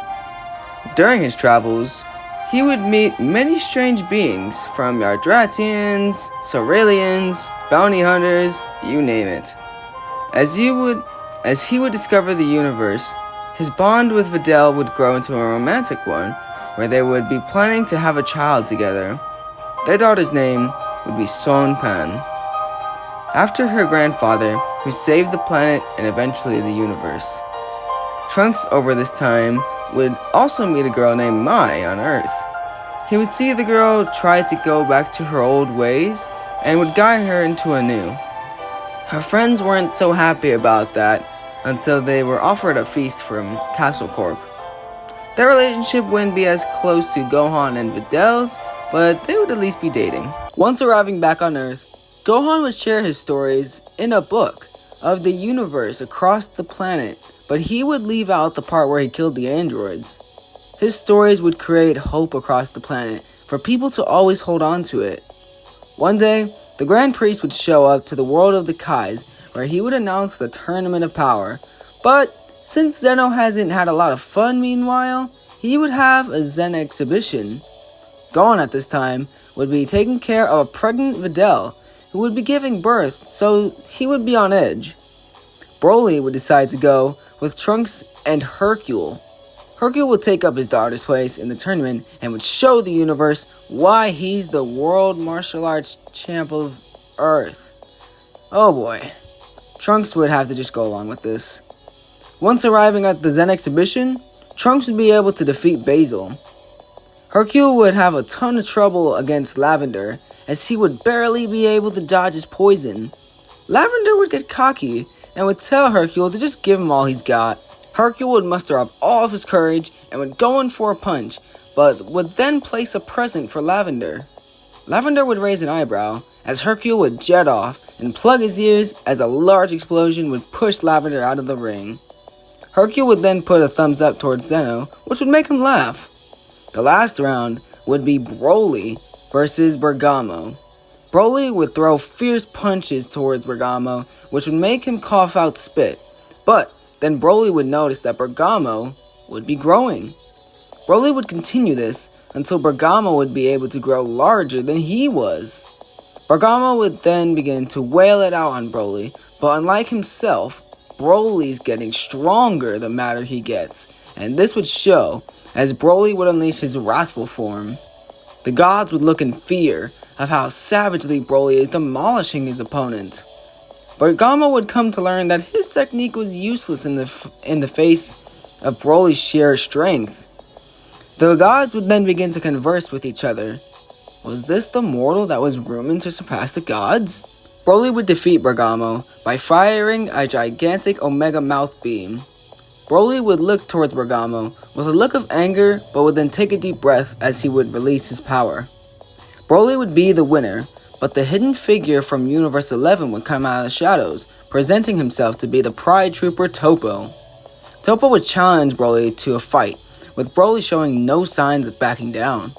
During his travels, he would meet many strange beings, from Yardratians, Sauralians, bounty hunters, you name it. As he would discover the universe, his bond with Videl would grow into a romantic one, where they would be planning to have a child together. Their daughter's name would be Son Pan, after her grandfather, who saved the planet and eventually the universe. Trunks over this time would also meet a girl named Mai on Earth. He would see the girl try to go back to her old ways and would guide her into a new. Her friends weren't so happy about that until they were offered a feast from Capsule Corp. Their relationship wouldn't be as close to Gohan and Videl's, but they would at least be dating. Once arriving back on Earth, Gohan would share his stories in a book of the universe across the planet, but he would leave out the part where he killed the androids. His stories would create hope across the planet for people to always hold on to it. One day, the Grand Priest would show up to the world of the Kais, where he would announce the Tournament of Power, but since Zeno hasn't had a lot of fun meanwhile, he would have a Zen exhibition. Gohan at this time would be taking care of a pregnant Videl, who would be giving birth, so he would be on edge. Broly would decide to go with Trunks and Hercule. Hercule would take up his daughter's place in the tournament and would show the universe why he's the world martial arts champ of Earth. Oh boy. Trunks would have to just go along with this. Once arriving at the Zen exhibition, Trunks would be able to defeat Basil. Hercule would have a ton of trouble against Lavender, as he would barely be able to dodge his poison. Lavender would get cocky and would tell Hercule to just give him all he's got. Hercule would muster up all of his courage and would go in for a punch, but would then place a present for Lavender. Lavender would raise an eyebrow, as Hercule would jet off and plug his ears as a large explosion would push Lavender out of the ring. Hercule would then put a thumbs up towards Zeno, which would make him laugh. The last round would be Broly versus Bergamo. Broly would throw fierce punches towards Bergamo, which would make him cough out spit. But then Broly would notice that Bergamo would be growing. Broly would continue this until Bergamo would be able to grow larger than he was. Bergamo would then begin to wail it out on Broly, But unlike himself, Broly's getting stronger the madder he gets, and this would show as Broly would unleash his wrathful form. The gods would look in fear of how savagely Broly is demolishing his opponent. But Gama would come to learn that his technique was useless in the face of Broly's sheer strength. The gods would then begin to converse with each other. Was this the mortal that was rumored to surpass the gods? Broly would defeat Bergamo by firing a gigantic Omega Mouth Beam. Broly would look towards Bergamo with a look of anger, but would then take a deep breath as he would release his power. Broly would be the winner, but the hidden figure from Universe 11 would come out of the shadows, presenting himself to be the Pride Trooper Toppo. Toppo would challenge Broly to a fight, with Broly showing no signs of backing down.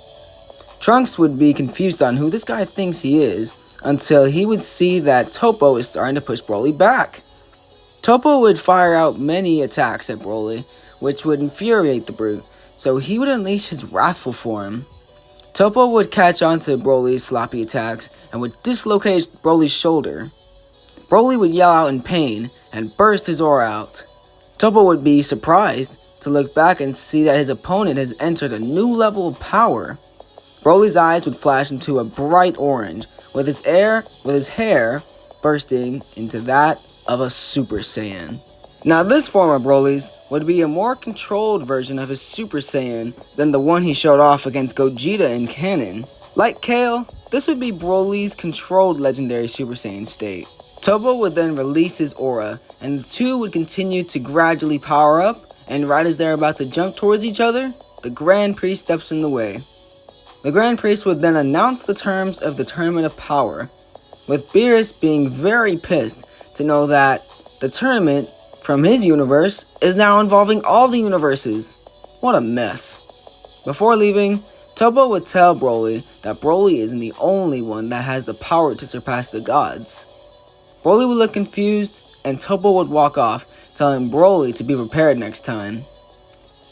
Trunks would be confused on who this guy thinks he is, until he would see that Toppo is starting to push Broly back. Toppo would fire out many attacks at Broly, which would infuriate the brute, so he would unleash his wrathful form. Toppo would catch on to Broly's sloppy attacks and would dislocate Broly's shoulder. Broly would yell out in pain and burst his aura out. Toppo would be surprised to look back and see that his opponent has entered a new level of power. Broly's eyes would flash into a bright orange, with his hair bursting into that of a Super Saiyan. Now this form of Broly's would be a more controlled version of his Super Saiyan than the one he showed off against Gogeta in canon. Like Kale, this would be Broly's controlled legendary Super Saiyan state. Toppo would then release his aura, and the two would continue to gradually power up, and right as they're about to jump towards each other, the Grand Priest steps in the way. The Grand Priest would then announce the terms of the Tournament of Power, with Beerus being very pissed to know that the tournament from his universe is now involving all the universes. What a mess. Before leaving, Toppo would tell Broly that Broly isn't the only one that has the power to surpass the gods. Broly would look confused, and Toppo would walk off, telling Broly to be prepared next time.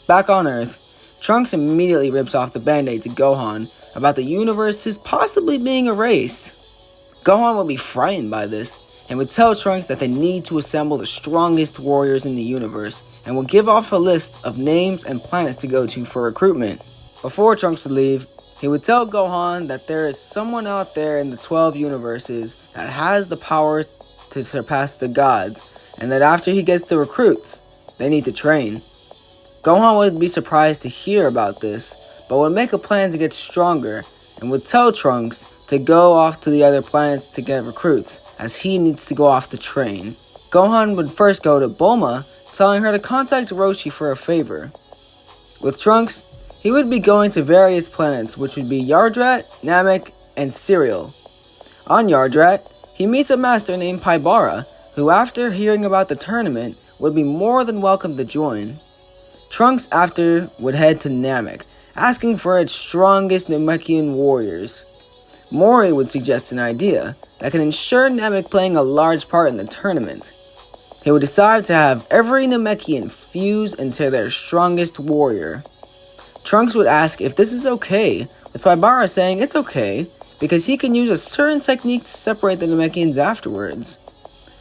Back on Earth, Trunks immediately rips off the band-aid to Gohan about the universes possibly being erased. Gohan would be frightened by this, and would tell Trunks that they need to assemble the strongest warriors in the universe, and will give off a list of names and planets to go to for recruitment. Before Trunks would leave, he would tell Gohan that there is someone out there in the 12 universes that has the power to surpass the gods, and that after he gets the recruits, they need to train. Gohan would be surprised to hear about this, but would make a plan to get stronger, and would tell Trunks to go off to the other planets to get recruits, as he needs to go off to train. Gohan would first go to Bulma, telling her to contact Roshi for a favor. With Trunks, he would be going to various planets, which would be Yardrat, Namek, and Cereal. On Yardrat, he meets a master named Paibara, who after hearing about the tournament, would be more than welcome to join. Trunks after would head to Namek, asking for its strongest Namekian warriors. Mori would suggest an idea that can ensure Namek playing a large part in the tournament. He would decide to have every Namekian fuse into their strongest warrior. Trunks would ask if this is okay, with Paibara saying it's okay, because he can use a certain technique to separate the Namekians afterwards.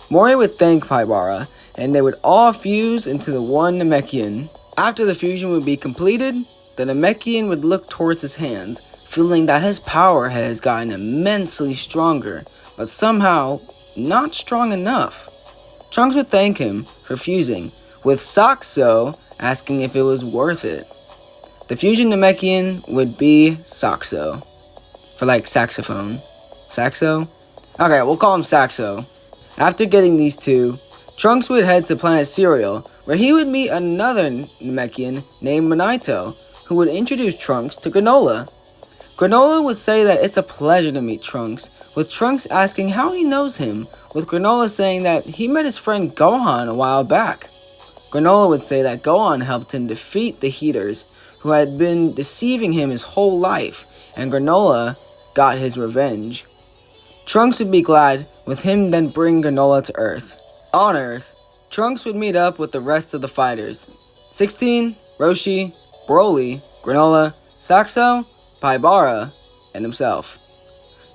Mori would thank Paibara, and they would all fuse into the one Namekian. After the fusion would be completed, the Namekian would look towards his hands, feeling that his power has gotten immensely stronger, but somehow not strong enough. Trunks would thank him for fusing, with Saxo asking if it was worth it. The fusion Namekian would be Saxo, for like saxophone. Saxo? Okay, we'll call him Saxo. After getting these two, Trunks would head to planet Cereal, where he would meet another Namekian named Monito, who would introduce Trunks to Granola. Granola would say that it's a pleasure to meet Trunks, with Trunks asking how he knows him, with Granola saying that he met his friend Gohan a while back. Granola would say that Gohan helped him defeat the Heaters, who had been deceiving him his whole life, and Granola got his revenge. Trunks would be glad, with him then bring Granola to Earth. On Earth, Trunks would meet up with the rest of the fighters: 16, Roshi, Broly, Granola, Saxo, Paibara, and himself.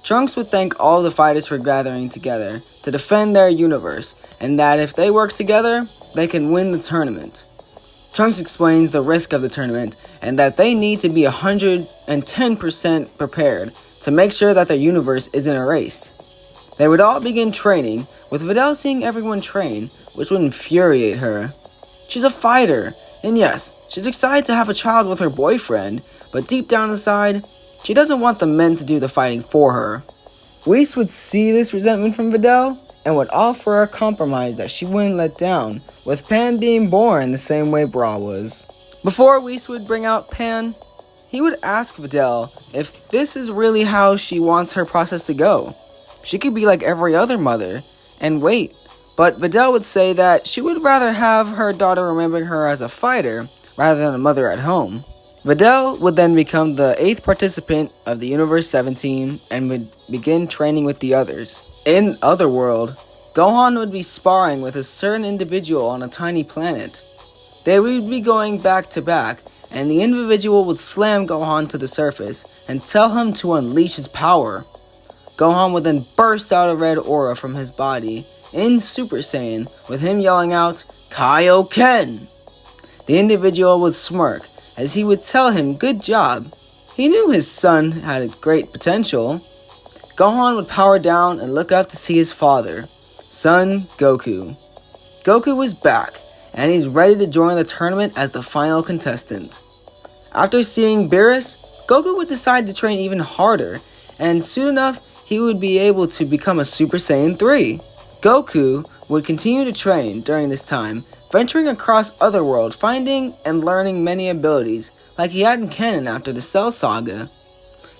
Trunks would thank all the fighters for gathering together to defend their universe, and that if they work together, they can win the tournament. Trunks explains the risk of the tournament and that they need to be 110% prepared to make sure that their universe isn't erased. They would all begin training, with Videl seeing everyone train, which would infuriate her. She's a fighter, and yes, she's excited to have a child with her boyfriend, but deep down inside, she doesn't want the men to do the fighting for her. Whis would see this resentment from Videl and would offer a compromise that she wouldn't let down, with Pan being born the same way Bra was. Before Whis would bring out Pan, he would ask Videl if this is really how she wants her process to go. She could be like every other mother and wait, but Videl would say that she would rather have her daughter remembering her as a fighter rather than a mother at home. Videl would then become the 8th participant of the Universe 17 and would begin training with the others. In Otherworld, Gohan would be sparring with a certain individual on a tiny planet. They would be going back to back, and the individual would slam Gohan to the surface and tell him to unleash his power. Gohan would then burst out a red aura from his body in Super Saiyan, with him yelling out, "Kaioken!" The individual would smirk, as he would tell him good job. He knew his son had great potential. Gohan would power down and look up to see his father, son Goku. Goku was back, and he's ready to join the tournament as the final contestant. After seeing Beerus, Goku would decide to train even harder, and soon enough, he would be able to become a Super Saiyan 3. Goku would continue to train during this time, venturing across Otherworld, finding and learning many abilities like he had in canon after the Cell Saga.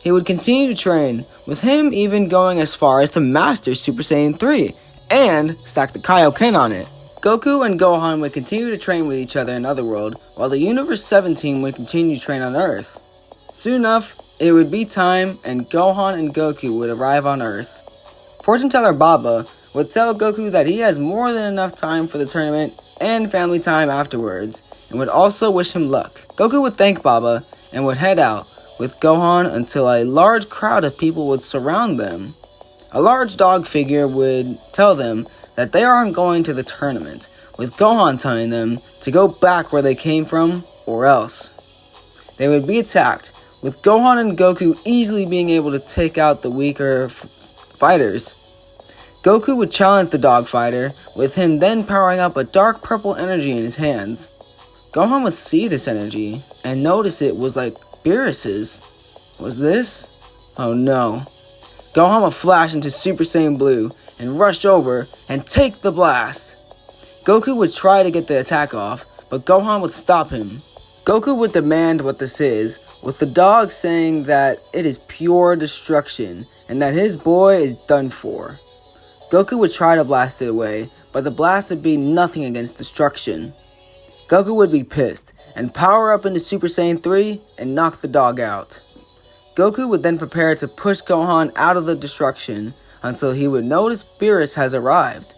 He would continue to train, with him even going as far as to master Super Saiyan 3 and stack the Kaioken on it. Goku and Gohan would continue to train with each other in Otherworld, while the Universe 17 would continue to train on Earth. Soon enough, it would be time, and Gohan and Goku would arrive on Earth. Fortune teller Baba would tell Goku that he has more than enough time for the tournament and family time afterwards, and would also wish him luck. Goku would thank Baba and would head out with Gohan until a large crowd of people would surround them. A large dog figure would tell them that they aren't going to the tournament, with Gohan telling them to go back where they came from or else. They would be attacked, with Gohan and Goku easily being able to take out the weaker fighters. Goku would challenge the dog fighter, with him then powering up a dark purple energy in his hands. Gohan would see this energy and notice it was like Beerus's. Was this? Oh no. Gohan would flash into Super Saiyan Blue and rush over and take the blast. Goku would try to get the attack off, but Gohan would stop him. Goku would demand what this is, with the dog saying that it is pure destruction and that his boy is done for. Goku would try to blast it away, but the blast would be nothing against destruction. Goku would be pissed and power up into Super Saiyan 3 and knock the dog out. Goku would then prepare to push Gohan out of the destruction until he would notice Beerus has arrived.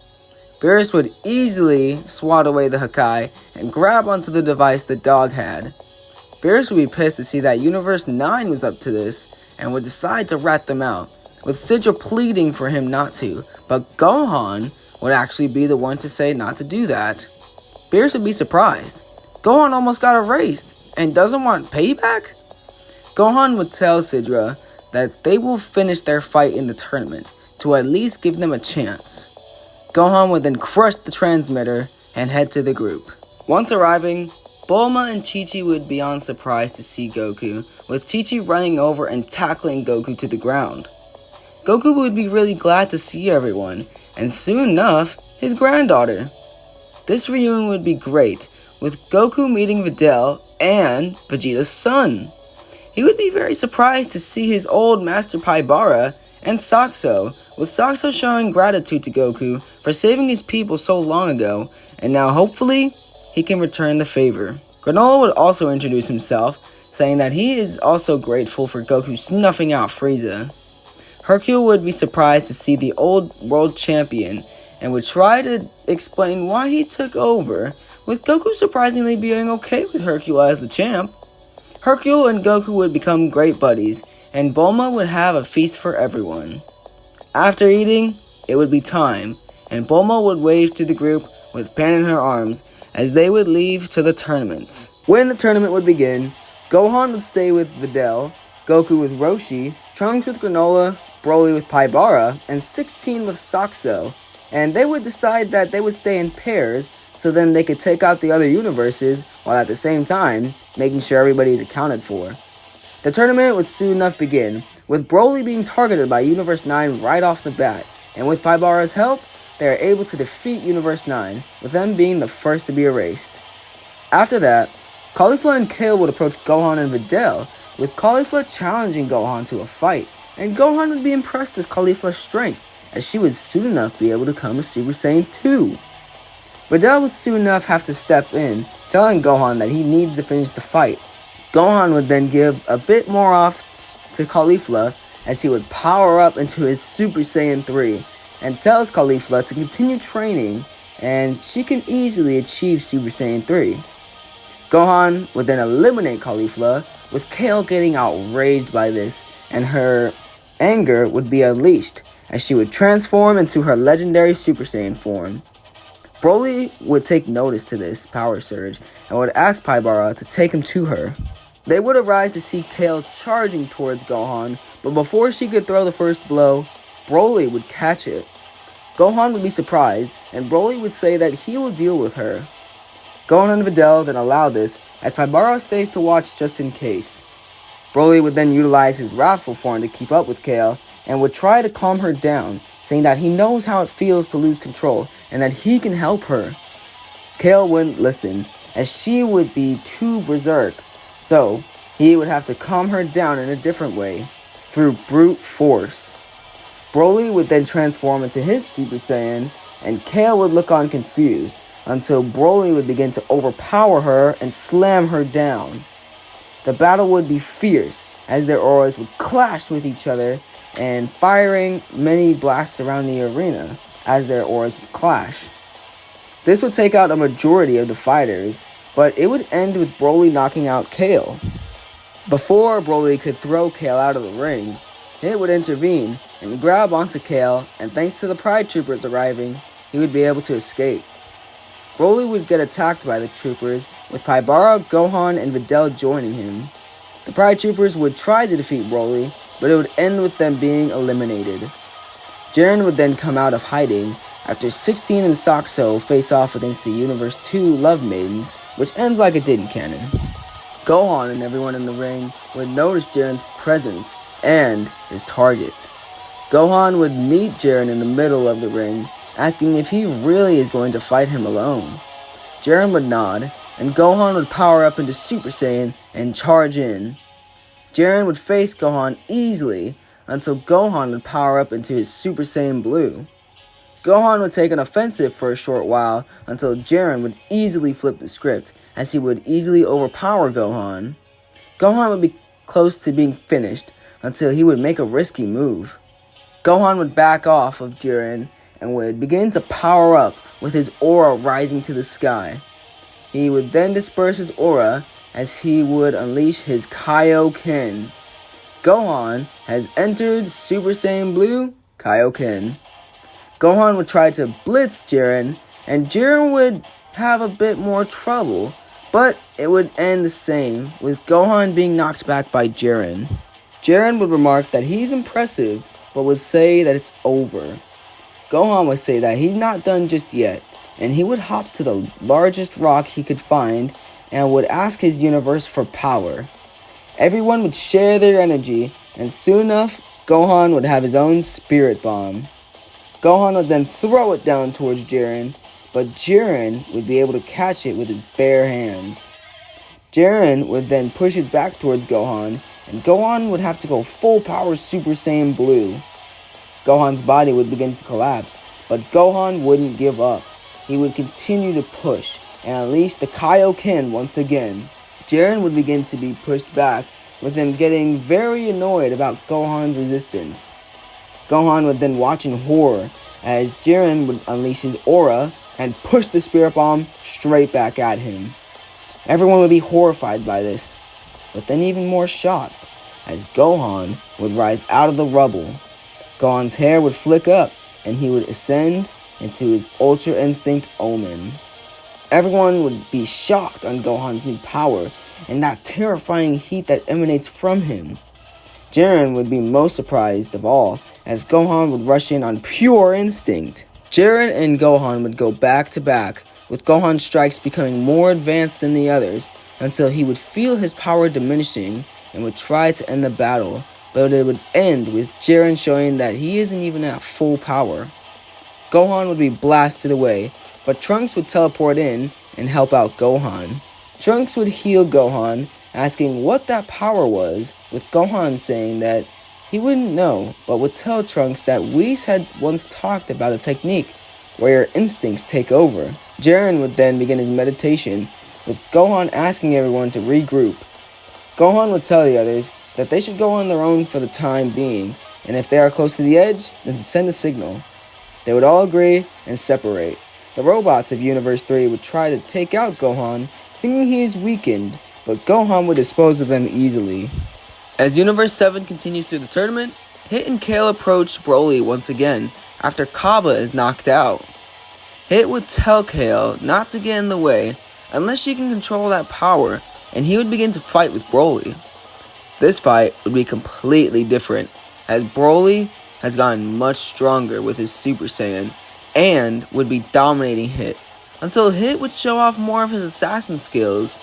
Beerus would easily swat away the Hakai and grab onto the device the dog had. Beerus would be pissed to see that Universe 9 was up to this and would decide to rat them out, with Sidra pleading for him not to, but Gohan would actually be the one to say not to do that. Beerus would be surprised. Gohan almost got erased and doesn't want payback? Gohan would tell Sidra that they will finish their fight in the tournament to at least give them a chance. Gohan would then crush the transmitter and head to the group. Once arriving, Bulma and Chi-Chi would be on surprise to see Goku, with Chi-Chi running over and tackling Goku to the ground. Goku would be really glad to see everyone, and soon enough, his granddaughter. This reunion would be great, with Goku meeting Videl and Vegeta's son. He would be very surprised to see his old master Paibara and Saxo, with Saxo showing gratitude to Goku for saving his people so long ago, and now hopefully, he can return the favor. Granola would also introduce himself, saying that he is also grateful for Goku snuffing out Frieza. Hercule would be surprised to see the old world champion, and would try to explain why he took over, with Goku surprisingly being okay with Hercule as the champ. Hercule and Goku would become great buddies, and Bulma would have a feast for everyone. After eating, it would be time, and Bulma would wave to the group with Pan in her arms as they would leave to the tournaments. When the tournament would begin, Gohan would stay with Videl, Goku with Roshi, Trunks with Granola, Broly with Paibara, and 16 with Saxo, and they would decide that they would stay in pairs so then they could take out the other universes while at the same time making sure everybody is accounted for. The tournament would soon enough begin, with Broly being targeted by Universe 9 right off the bat, and with Paibara's help, they are able to defeat Universe 9, with them being the first to be erased. After that, Caulifla and Kale would approach Gohan and Videl, with Caulifla challenging Gohan to a fight, and Gohan would be impressed with Caulifla's strength, as she would soon enough be able to become a Super Saiyan 2. Videl would soon enough have to step in, telling Gohan that he needs to finish the fight. Gohan would then give a bit more off to Caulifla as he would power up into his Super Saiyan 3 and tells Caulifla to continue training and she can easily achieve Super Saiyan 3. Gohan would then eliminate Caulifla, with Kale getting outraged by this and her anger would be unleashed as she would transform into her legendary Super Saiyan form. Broly would take notice to this power surge and would ask Paibara to take him to her. They would arrive to see Kale charging towards Gohan, but before she could throw the first blow, Broly would catch it. Gohan would be surprised, and Broly would say that he will deal with her. Gohan and Videl then allow this, as Paibara stays to watch just in case. Broly would then utilize his wrathful form to keep up with Kale, and would try to calm her down, saying that he knows how it feels to lose control, and that he can help her. Kale wouldn't listen, as she would be too berserk, so he would have to calm her down in a different way, through brute force. Broly would then transform into his Super Saiyan, and Kale would look on confused, until Broly would begin to overpower her and slam her down. The battle would be fierce, as their auras would clash with each other, and firing many blasts around the arena, as their auras would clash. This would take out a majority of the fighters, but it would end with Broly knocking out Kale. Before Broly could throw Kale out of the ring, Hit would intervene and grab onto Kale, and thanks to the Pride Troopers arriving, he would be able to escape. Broly would get attacked by the troopers, with Paibara, Gohan, and Videl joining him. The Pride Troopers would try to defeat Broly, but it would end with them being eliminated. Jiren would then come out of hiding after 16 and Saxo face off against the Universe 2 Love Maidens, which ends like it did in canon. Gohan and everyone in the ring would notice Jiren's presence and his target. Gohan would meet Jiren in the middle of the ring, asking if he really is going to fight him alone. Jiren would nod, and Gohan would power up into Super Saiyan and charge in. Jiren would face Gohan easily until Gohan would power up into his Super Saiyan Blue. Gohan would take an offensive for a short while until Jiren would easily flip the script, as he would easily overpower Gohan. Gohan would be close to being finished until he would make a risky move. Gohan would back off of Jiren and would begin to power up with his aura rising to the sky. He would then disperse his aura as he would unleash his Kaioken. Gohan has entered Super Saiyan Blue Kaioken. Gohan would try to blitz Jiren, and Jiren would have a bit more trouble, but it would end the same, with Gohan being knocked back by Jiren. Jiren would remark that he's impressive, but would say that it's over. Gohan would say that he's not done just yet, and he would hop to the largest rock he could find and would ask his universe for power. Everyone would share their energy, and soon enough, Gohan would have his own spirit bomb. Gohan would then throw it down towards Jiren, but Jiren would be able to catch it with his bare hands. Jiren would then push it back towards Gohan, and Gohan would have to go full power Super Saiyan Blue. Gohan's body would begin to collapse, but Gohan wouldn't give up. He would continue to push and unleash the Kaioken once again. Jiren would begin to be pushed back, with him getting very annoyed about Gohan's resistance. Gohan would then watch in horror as Jiren would unleash his aura and push the Spirit Bomb straight back at him. Everyone would be horrified by this, but then even more shocked, as Gohan would rise out of the rubble. Gohan's hair would flick up, and he would ascend into his Ultra Instinct Omen. Everyone would be shocked on Gohan's new power and that terrifying heat that emanates from him. Jiren would be most surprised of all, as Gohan would rush in on pure instinct. Jiren and Gohan would go back to back, with Gohan's strikes becoming more advanced than the others, until he would feel his power diminishing and would try to end the battle, but it would end with Jiren showing that he isn't even at full power. Gohan would be blasted away, but Trunks would teleport in and help out Gohan. Trunks would heal Gohan, asking what that power was, with Gohan saying that he wouldn't know, but would tell Trunks that Whis had once talked about a technique where your instincts take over. Jiren would then begin his meditation, with Gohan asking everyone to regroup. Gohan would tell the others that they should go on their own for the time being, and if they are close to the edge, then to send a signal. They would all agree and separate. The robots of Universe 3 would try to take out Gohan, thinking he is weakened, but Gohan would dispose of them easily. As Universe 7 continues through the tournament, Hit and Kale approach Broly once again after Kaba is knocked out. Hit would tell Kale not to get in the way unless she can control that power, and he would begin to fight with Broly. This fight would be completely different, as Broly has gotten much stronger with his Super Saiyan and would be dominating Hit, until Hit would show off more of his assassin skills.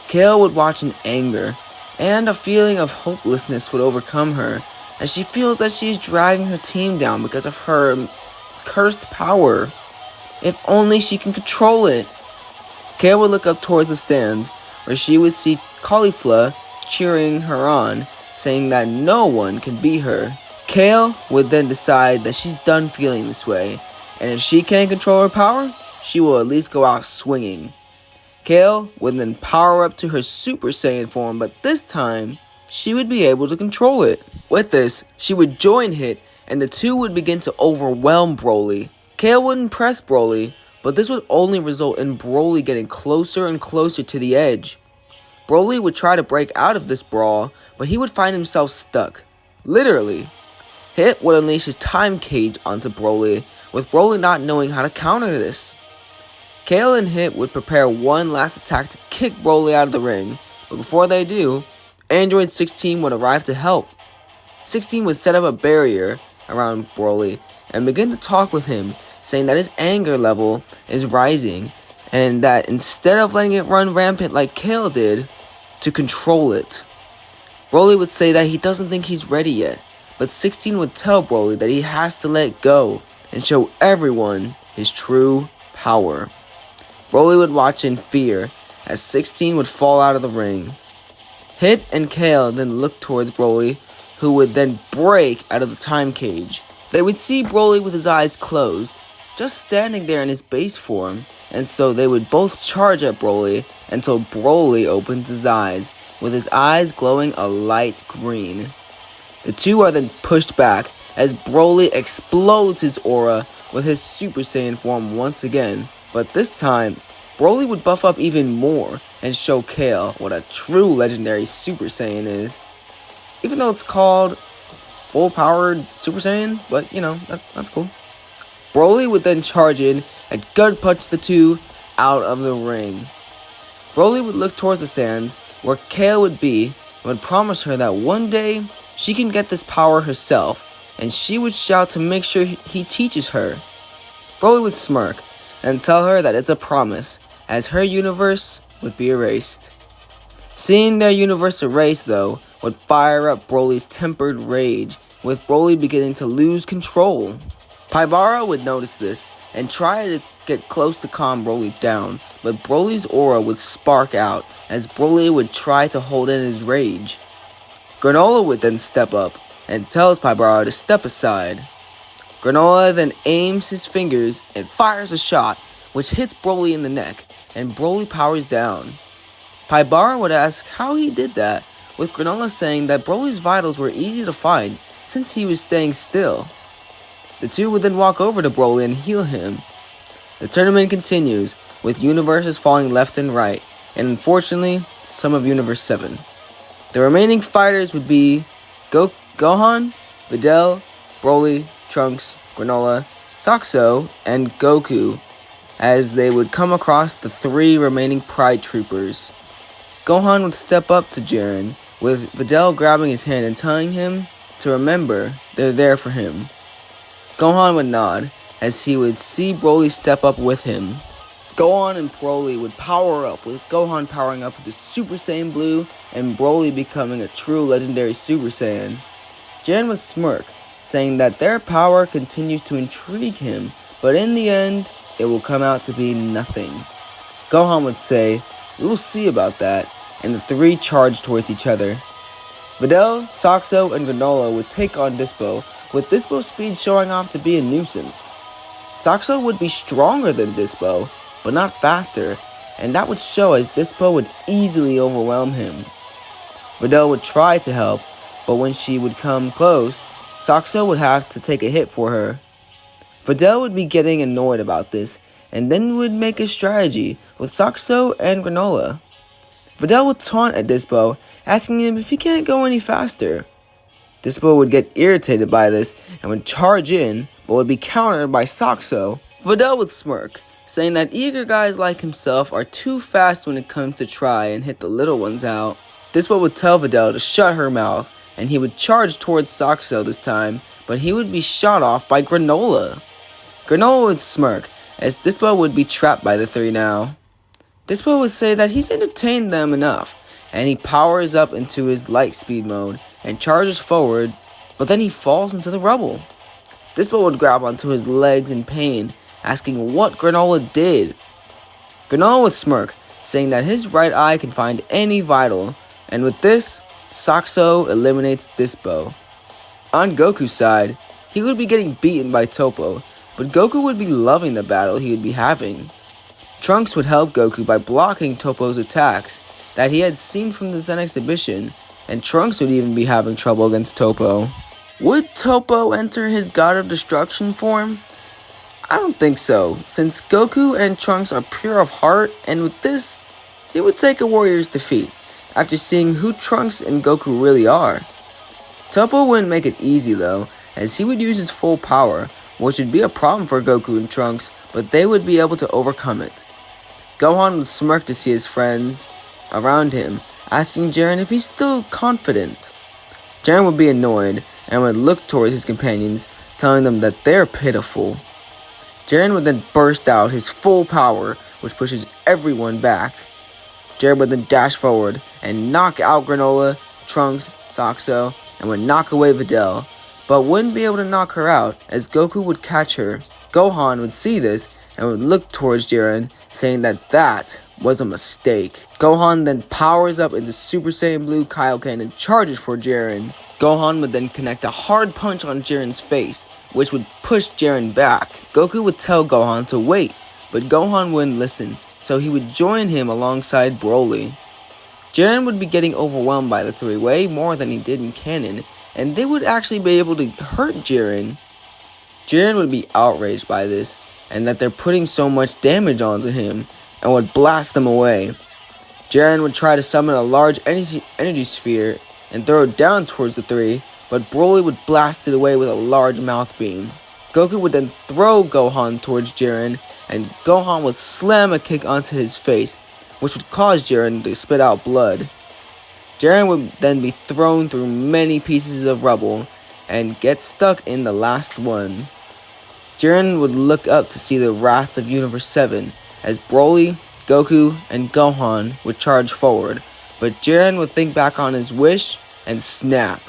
Kale would watch in anger, and a feeling of hopelessness would overcome her, as she feels that she is dragging her team down because of her cursed power. If only she can control it. Kale would look up towards the stands, where she would see Caulifla cheering her on, saying that no one can beat her. Kale would then decide that she's done feeling this way, and if she can't control her power, she will at least go out swinging. Kale would then power up to her Super Saiyan form, but this time, she would be able to control it. With this, she would join Hit, and the two would begin to overwhelm Broly. Kale would impress Broly, but this would only result in Broly getting closer and closer to the edge. Broly would try to break out of this brawl, but he would find himself stuck. Literally. Hit would unleash his time cage onto Broly, with Broly not knowing how to counter this. Kale and Hit would prepare one last attack to kick Broly out of the ring, but before they do, Android 16 would arrive to help. 16 would set up a barrier around Broly and begin to talk with him, saying that his anger level is rising, and that instead of letting it run rampant like Kale did, to control it. Broly would say that he doesn't think he's ready yet, but 16 would tell Broly that he has to let go and show everyone his true power. Broly would watch in fear as 16 would fall out of the ring. Hit and Kale then looked towards Broly, who would then break out of the time cage. They would see Broly with his eyes closed, just standing there in his base form, and so they would both charge at Broly until Broly opens his eyes, with his eyes glowing a light green. The two are then pushed back as Broly explodes his aura with his Super Saiyan form once again, but this time, Broly would buff up even more and show Kale what a true legendary Super Saiyan is. Even though it's called full-powered Super Saiyan, but you know, that's cool. Broly would then charge in and gut punch the two out of the ring. Broly would look towards the stands where Kale would be and would promise her that one day she can get this power herself, and she would shout to make sure he teaches her. Broly would smirk and tell her that it's a promise, as her universe would be erased. Seeing their universe erased, though, would fire up Broly's tempered rage, with Broly beginning to lose control. Paibara would notice this and try to get close to calm Broly down, but Broly's aura would spark out as Broly would try to hold in his rage. Granola would then step up and tells Paibara to step aside. Granola then aims his fingers and fires a shot, which hits Broly in the neck, and Broly powers down. Paibara would ask how he did that, with Granola saying that Broly's vitals were easy to find since he was staying still. The two would then walk over to Broly and heal him. The tournament continues, with universes falling left and right, and unfortunately, some of Universe 7. The remaining fighters would be Gohan, Videl, Broly, Trunks, Granola, Saxo, and Goku, as they would come across the 3 remaining Pride Troopers. Gohan would step up to Jiren, with Videl grabbing his hand and telling him to remember they're there for him. Gohan would nod, as he would see Broly step up with him. Gohan and Broly would power up, with Gohan powering up into Super Saiyan Blue and Broly becoming a true legendary Super Saiyan. Jiren would smirk, saying that their power continues to intrigue him, but in the end, it will come out to be nothing. Gohan would say, "We will see about that," and the 3 charged towards each other. Videl, Saxo, and Granola would take on Dispo, with Dispo's speed showing off to be a nuisance. Saxo would be stronger than Dispo, but not faster, and that would show as Dispo would easily overwhelm him. Videl would try to help, but when she would come close, Saxo would have to take a hit for her. Videl would be getting annoyed about this, and then would make a strategy with Saxo and Granola. Videl would taunt at Dispo, asking him if he can't go any faster. Dispo would get irritated by this and would charge in, but would be countered by Saxo. Videl would smirk, saying that eager guys like himself are too fast when it comes to try and hit the little ones out. Dispo would tell Videl to shut her mouth, and he would charge towards Saxo this time, but he would be shot off by Granola. Granola would smirk, as Dispo would be trapped by the 3 now. Dispo would say that he's entertained them enough, and he powers up into his light speed mode and charges forward, but then he falls into the rubble. Dispo would grab onto his legs in pain, asking what Granola did. Granola would smirk, saying that his right eye can find any vital, and with this, Saxo eliminates Dispo. On Goku's side, he would be getting beaten by Toppo, but Goku would be loving the battle he would be having. Trunks would help Goku by blocking Toppo's attacks that he had seen from the Zen exhibition, and Trunks would even be having trouble against Toppo. Would Toppo enter his God of Destruction form? I don't think so, since Goku and Trunks are pure of heart, and with this, it would take a warrior's defeat, after seeing who Trunks and Goku really are. Toppo wouldn't make it easy though, as he would use his full power, which would be a problem for Goku and Trunks, but they would be able to overcome it. Gohan would smirk to see his friends around him, asking Jiren if he's still confident. Jiren would be annoyed and would look towards his companions, telling them that they're pitiful. Jiren would then burst out his full power, which pushes everyone back. Jiren would then dash forward and knock out Granola, Trunks, Saxo, and would knock away Videl, but wouldn't be able to knock her out as Goku would catch her. Gohan would see this and would look towards Jiren, saying that was a mistake. Gohan then powers up into Super Saiyan Blue Kaioken and charges for Jiren. Gohan would then connect a hard punch on Jiren's face, which would push Jiren back. Goku would tell Gohan to wait, but Gohan wouldn't listen, so he would join him alongside Broly. Jiren would be getting overwhelmed by the 3 way more than he did in canon, and they would actually be able to hurt Jiren. Jiren would be outraged by this, and that they're putting so much damage onto him, and would blast them away. Jiren would try to summon a large energy sphere and throw it down towards the 3, but Broly would blast it away with a large mouth beam. Goku would then throw Gohan towards Jiren, and Gohan would slam a kick onto his face, which would cause Jiren to spit out blood. Jiren would then be thrown through many pieces of rubble and get stuck in the last one. Jiren would look up to see the wrath of Universe 7 as Broly, Goku, and Gohan would charge forward, but Jiren would think back on his wish and snap.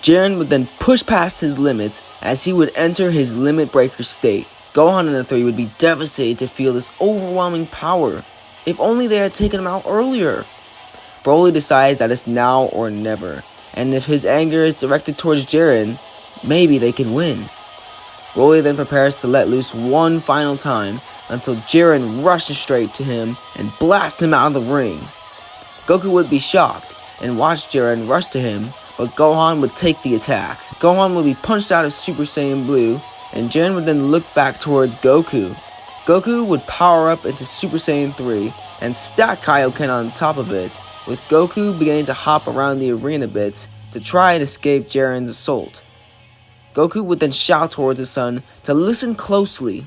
Jiren would then push past his limits as he would enter his limit breaker state. Gohan and the 3 would be devastated to feel this overwhelming power. If only they had taken him out earlier. Broly decides that it's now or never, and if his anger is directed towards Jiren, maybe they can win. Broly then prepares to let loose one final time until Jiren rushes straight to him and blasts him out of the ring. Goku would be shocked and watch Jiren rush to him, but Gohan would take the attack. Gohan would be punched out of Super Saiyan Blue, and Jiren would then look back towards Goku. Goku would power up into Super Saiyan 3 and stack Kaioken on top of it, with Goku beginning to hop around the arena bits to try and escape Jiren's assault. Goku would then shout towards his son to listen closely.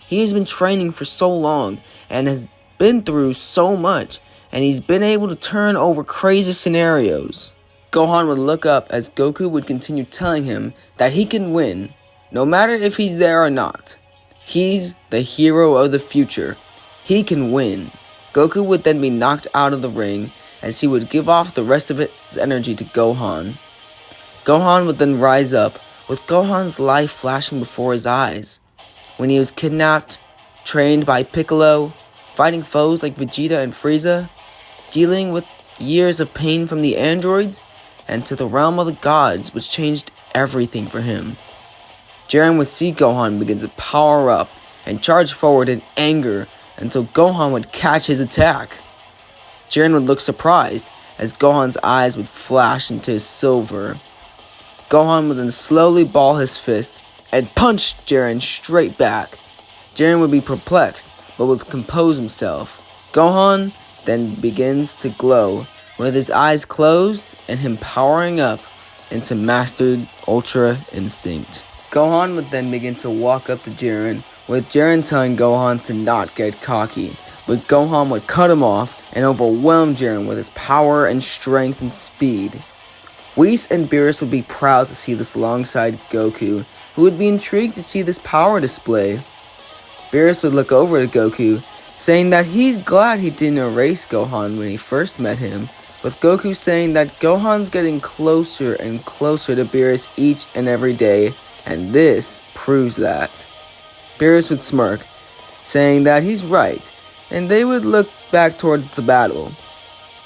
He has been training for so long and has been through so much, and he's been able to turn over crazy scenarios. Gohan would look up as Goku would continue telling him that he can win, no matter if he's there or not. He's the hero of the future. He can win. Goku would then be knocked out of the ring as he would give off the rest of his energy to Gohan. Gohan would then rise up, with Gohan's life flashing before his eyes. When he was kidnapped, trained by Piccolo, fighting foes like Vegeta and Frieza, dealing with years of pain from the androids, and to the realm of the gods, which changed everything for him. Jiren would see Gohan begin to power up and charge forward in anger until Gohan would catch his attack. Jiren would look surprised as Gohan's eyes would flash into his silver. Gohan would then slowly ball his fist and punch Jiren straight back. Jiren would be perplexed, but would compose himself. Gohan then begins to glow, with his eyes closed and him powering up into Mastered Ultra Instinct. Gohan would then begin to walk up to Jiren, with Jiren telling Gohan to not get cocky, but Gohan would cut him off and overwhelm Jiren with his power and strength and speed. Whis and Beerus would be proud to see this alongside Goku, who would be intrigued to see this power display. Beerus would look over at Goku, saying that he's glad he didn't erase Gohan when he first met him, with Goku saying that Gohan's getting closer and closer to Beerus each and every day, and this proves that. Beerus would smirk, saying that he's right, and they would look back toward the battle.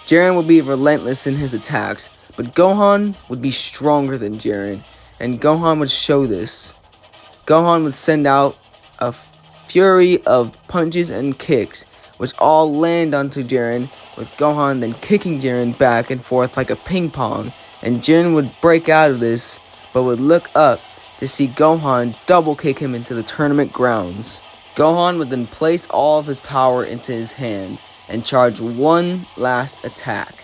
Jiren would be relentless in his attacks, but Gohan would be stronger than Jiren, and Gohan would show this. Gohan would send out a fury of punches and kicks, which all land onto Jiren, with Gohan then kicking Jiren back and forth like a ping pong, and Jiren would break out of this, but would look up to see Gohan double kick him into the tournament grounds. Gohan would then place all of his power into his hands and charge one last attack.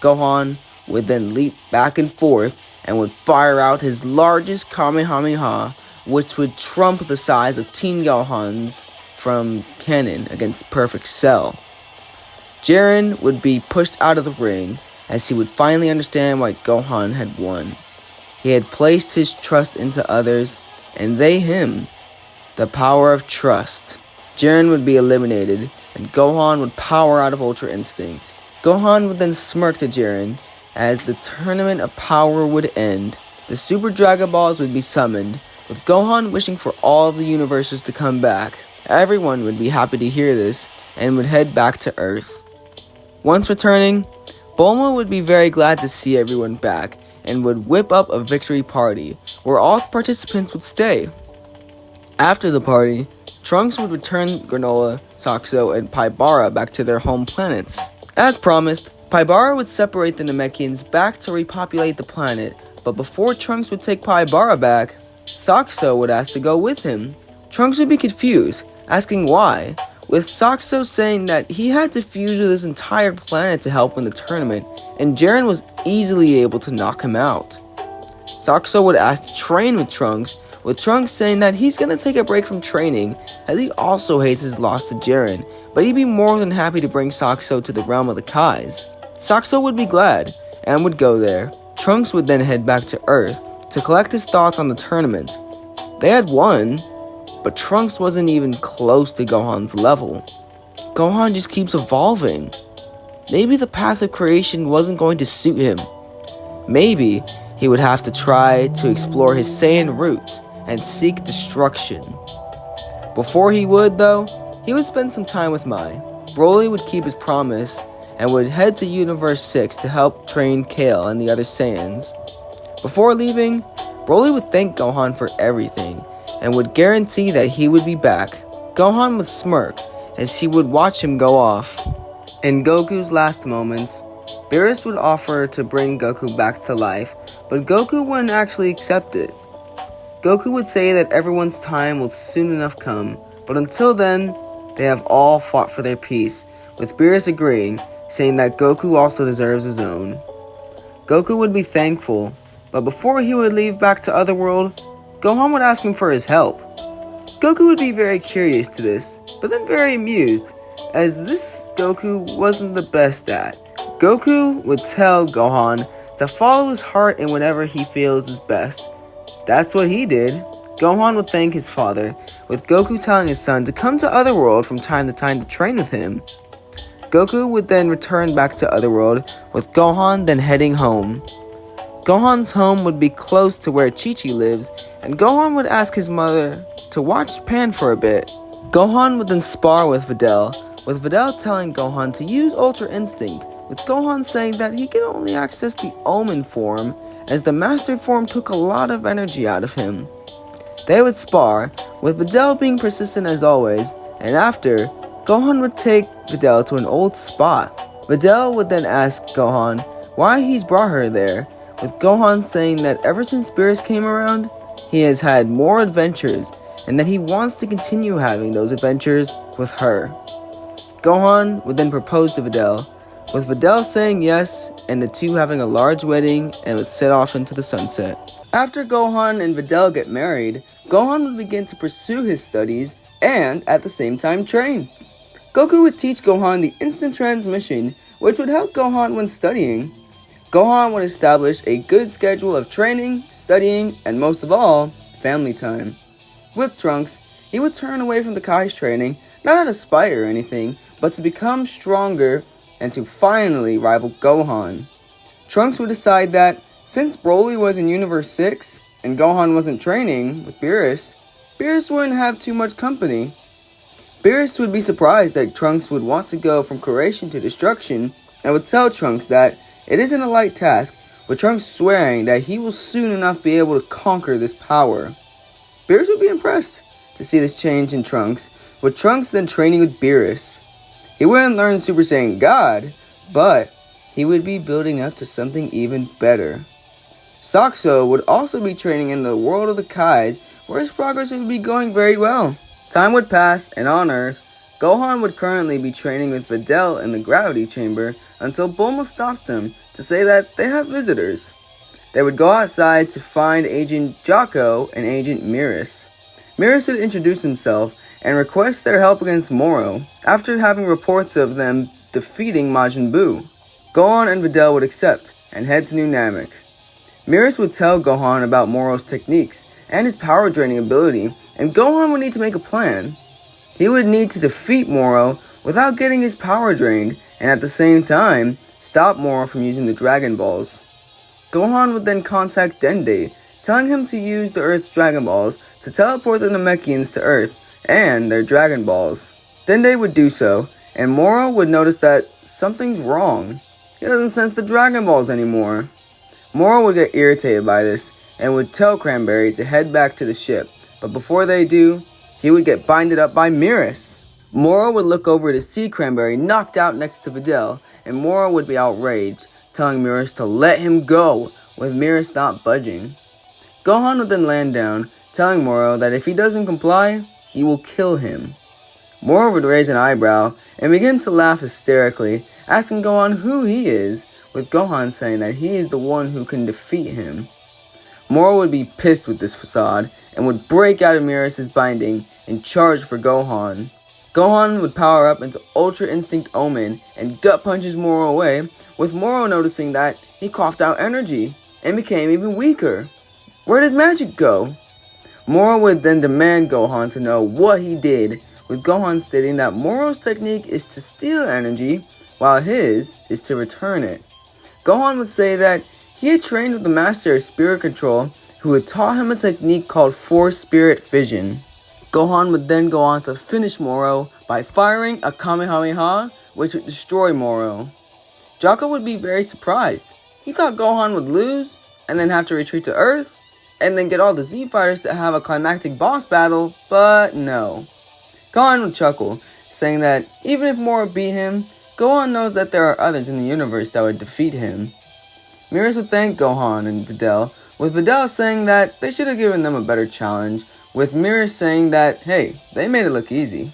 Gohan would then leap back and forth and would fire out his largest Kamehameha, which would trump the size of Teen Gohan's from Canon against Perfect Cell. Jiren would be pushed out of the ring as he would finally understand why Gohan had won. He had placed his trust into others, and they him. The power of trust. Jiren would be eliminated, and Gohan would power out of Ultra Instinct. Gohan would then smirk to Jiren. As the tournament of power would end, the Super Dragon Balls would be summoned, with Gohan wishing for all of the universes to come back. Everyone would be happy to hear this, and would head back to Earth. Once returning, Bulma would be very glad to see everyone back, and would whip up a victory party, where all participants would stay. After the party, Trunks would return Granola, Saxo, and Paibara back to their home planets. As promised, Paibara would separate the Namekians back to repopulate the planet, but before Trunks would take Paibara back, Saxo would ask to go with him. Trunks would be confused, asking why, with Saxo saying that he had to fuse with this entire planet to help win the tournament, and Jiren was easily able to knock him out. Saxo would ask to train with Trunks saying that he's gonna take a break from training, as he also hates his loss to Jiren, but he'd be more than happy to bring Saxo to the realm of the Kais. Saxo would be glad, and would go there. Trunks would then head back to Earth to collect his thoughts on the tournament. They had won, but Trunks wasn't even close to Gohan's level. Gohan just keeps evolving. Maybe the path of creation wasn't going to suit him. Maybe he would have to try to explore his Saiyan roots and seek destruction. Before he would, though, he would spend some time with Mai. Broly would keep his promise and would head to Universe 6 to help train Kale and the other Saiyans. Before leaving, Broly would thank Gohan for everything and would guarantee that he would be back. Gohan would smirk as he would watch him go off. In Goku's last moments, Beerus would offer to bring Goku back to life, but Goku wouldn't actually accept it. Goku would say that everyone's time will soon enough come, but until then, they have all fought for their peace, with Beerus agreeing, saying that Goku also deserves his own. Goku would be thankful, but before he would leave back to Otherworld, Gohan would ask him for his help. Goku would be very curious to this, but then very amused, as this Goku wasn't the best at. Goku would tell Gohan to follow his heart in whatever he feels is best. That's what he did. Gohan would thank his father, with Goku telling his son to come to Otherworld from time to time to train with him. Goku would then return back to Otherworld, with Gohan then heading home. Gohan's home would be close to where Chi-Chi lives, and Gohan would ask his mother to watch Pan for a bit. Gohan would then spar with Videl telling Gohan to use Ultra Instinct, with Gohan saying that he can only access the Omen form, as the Mastered form took a lot of energy out of him. They would spar, with Videl being persistent as always, and after, Gohan would take Videl to an old spot. Videl would then ask Gohan why he's brought her there, with Gohan saying that ever since Beerus came around, he has had more adventures, and that he wants to continue having those adventures with her. Gohan would then propose to Videl, with Videl saying yes, and the two having a large wedding and would set off into the sunset. After Gohan and Videl get married, Gohan would begin to pursue his studies and at the same time train. Goku would teach Gohan the instant transmission, which would help Gohan when studying. Gohan would establish a good schedule of training, studying, and most of all, family time. With Trunks, he would turn away from the Kai's training, not out of spite or anything, but to become stronger and to finally rival Gohan. Trunks would decide that since Broly was in Universe 6 and Gohan wasn't training with Beerus, Beerus wouldn't have too much company. Beerus would be surprised that Trunks would want to go from creation to destruction and would tell Trunks that it isn't a light task, with Trunks swearing that he will soon enough be able to conquer this power. Beerus would be impressed to see this change in Trunks, with Trunks then training with Beerus. He wouldn't learn Super Saiyan God, but he would be building up to something even better. Saxo would also be training in the world of the Kais, where his progress would be going very well. Time would pass, and on Earth, Gohan would currently be training with Videl in the gravity chamber until Bulma stopped them to say that they have visitors. They would go outside to find Agent Jocko and Agent Beerus. Beerus would introduce himself and request their help against Moro, after having reports of them defeating Majin Buu. Gohan and Videl would accept and head to New Namek. Beerus would tell Gohan about Moro's techniques and his power draining ability, and Gohan would need to make a plan. He would need to defeat Moro without getting his power drained, and at the same time, stop Moro from using the Dragon Balls. Gohan would then contact Dende, telling him to use the Earth's Dragon Balls to teleport the Namekians to Earth and their Dragon Balls. Dende would do so, and Moro would notice that something's wrong. He doesn't sense the Dragon Balls anymore. Moro would get irritated by this and would tell Cranberry to head back to the ship, but before they do, he would get binded up by Beerus. Moro would look over to see Cranberry knocked out next to Videl, and Moro would be outraged, telling Beerus to let him go, with Beerus not budging. Gohan would then land down, telling Moro that if he doesn't comply, he will kill him. Moro would raise an eyebrow and begin to laugh hysterically, asking Gohan who he is, with Gohan saying that he is the one who can defeat him. Moro would be pissed with this facade and would break out of Beerus' binding and charge for Gohan. Gohan would power up into Ultra Instinct Omen and gut punches Moro away, with Moro noticing that he coughed out energy and became even weaker. Where does magic go? Moro would then demand Gohan to know what he did, with Gohan stating that Moro's technique is to steal energy, while his is to return it. Gohan would say that he had trained with the master of spirit control, who had taught him a technique called Force Spirit Fission. Gohan would then go on to finish Moro by firing a Kamehameha, which would destroy Moro. Jocko would be very surprised. He thought Gohan would lose, and then have to retreat to Earth, and then get all the Z Fighters to have a climactic boss battle, but no. Gohan would chuckle, saying that even if Moro beat him, Gohan knows that there are others in the universe that would defeat him. Beerus would thank Gohan and Videl, with Videl saying that they should have given them a better challenge, with Beerus saying that, hey, they made it look easy.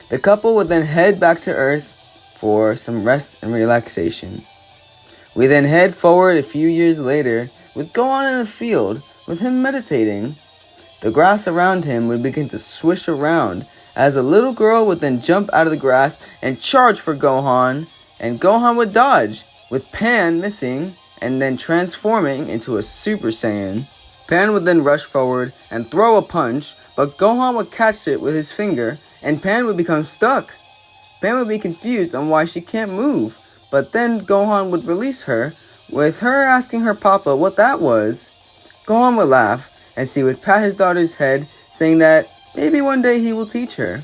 The couple would then head back to Earth for some rest and relaxation. We then head forward a few years later with Gohan in a field with him meditating. The grass around him would begin to swish around as a little girl would then jump out of the grass and charge for Gohan, and Gohan would dodge, with Pan missing and then transforming into a Super Saiyan. Pan would then rush forward and throw a punch, but Gohan would catch it with his finger and Pan would become stuck. Pan would be confused on why she can't move, but then Gohan would release her, with her asking her papa what that was. Gohan would laugh as he would pat his daughter's head, saying that maybe one day he will teach her.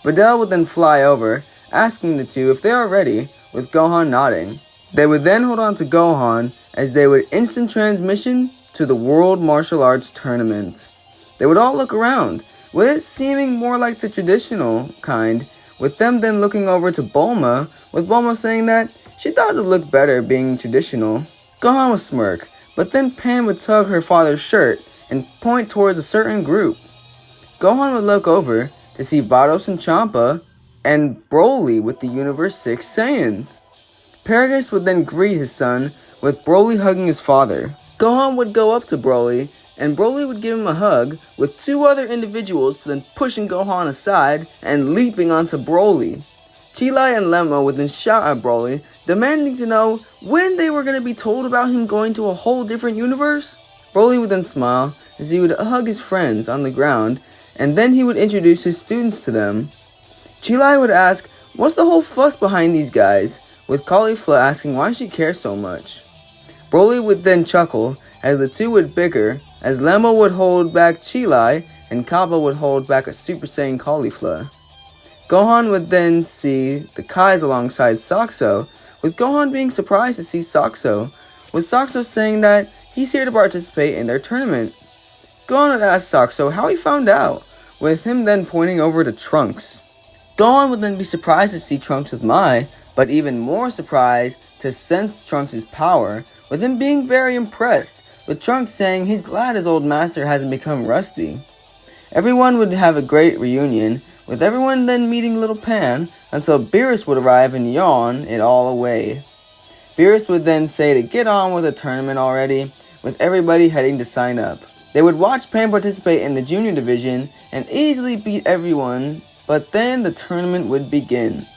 Videl would then fly over, asking the two if they are ready, with Gohan nodding. They would then hold on to Gohan as they would instant transmission to the World Martial Arts Tournament. They would all look around, with it seeming more like the traditional kind, with them then looking over to Bulma, with Bulma saying that she thought it would look better being traditional. Gohan would smirk, but then Pan would tug her father's shirt and point towards a certain group. Gohan would look over to see Vados and Champa and Broly with the Universe 6 Saiyans. Paragus would then greet his son, with Broly hugging his father. Gohan would go up to Broly, and Broly would give him a hug, with two other individuals then pushing Gohan aside and leaping onto Broly. Chilai and Lemma would then shout at Broly, demanding to know when they were going to be told about him going to a whole different universe. Broly would then smile as he would hug his friends on the ground, and then he would introduce his students to them. Chilai would ask, what's the whole fuss behind these guys, with Caulifla asking why she cares so much. Broly would then chuckle as the two would bicker, as Lemma would hold back Chilai and Kappa would hold back a Super Saiyan Caulifla. Gohan would then see the Kais alongside Saxo, with Gohan being surprised to see Saxo, with Saxo saying that he's here to participate in their tournament. Gohan would ask Saxo how he found out, with him then pointing over to Trunks. Gohan would then be surprised to see Trunks with Mai, but even more surprised to sense Trunks' power, with him being very impressed, with Trunks saying he's glad his old master hasn't become rusty. Everyone would have a great reunion, with everyone then meeting Little Pan, until Beerus would arrive and yawn it all away. Beerus would then say to get on with the tournament already, with everybody heading to sign up. They would watch Pan participate in the junior division and easily beat everyone, but then the tournament would begin.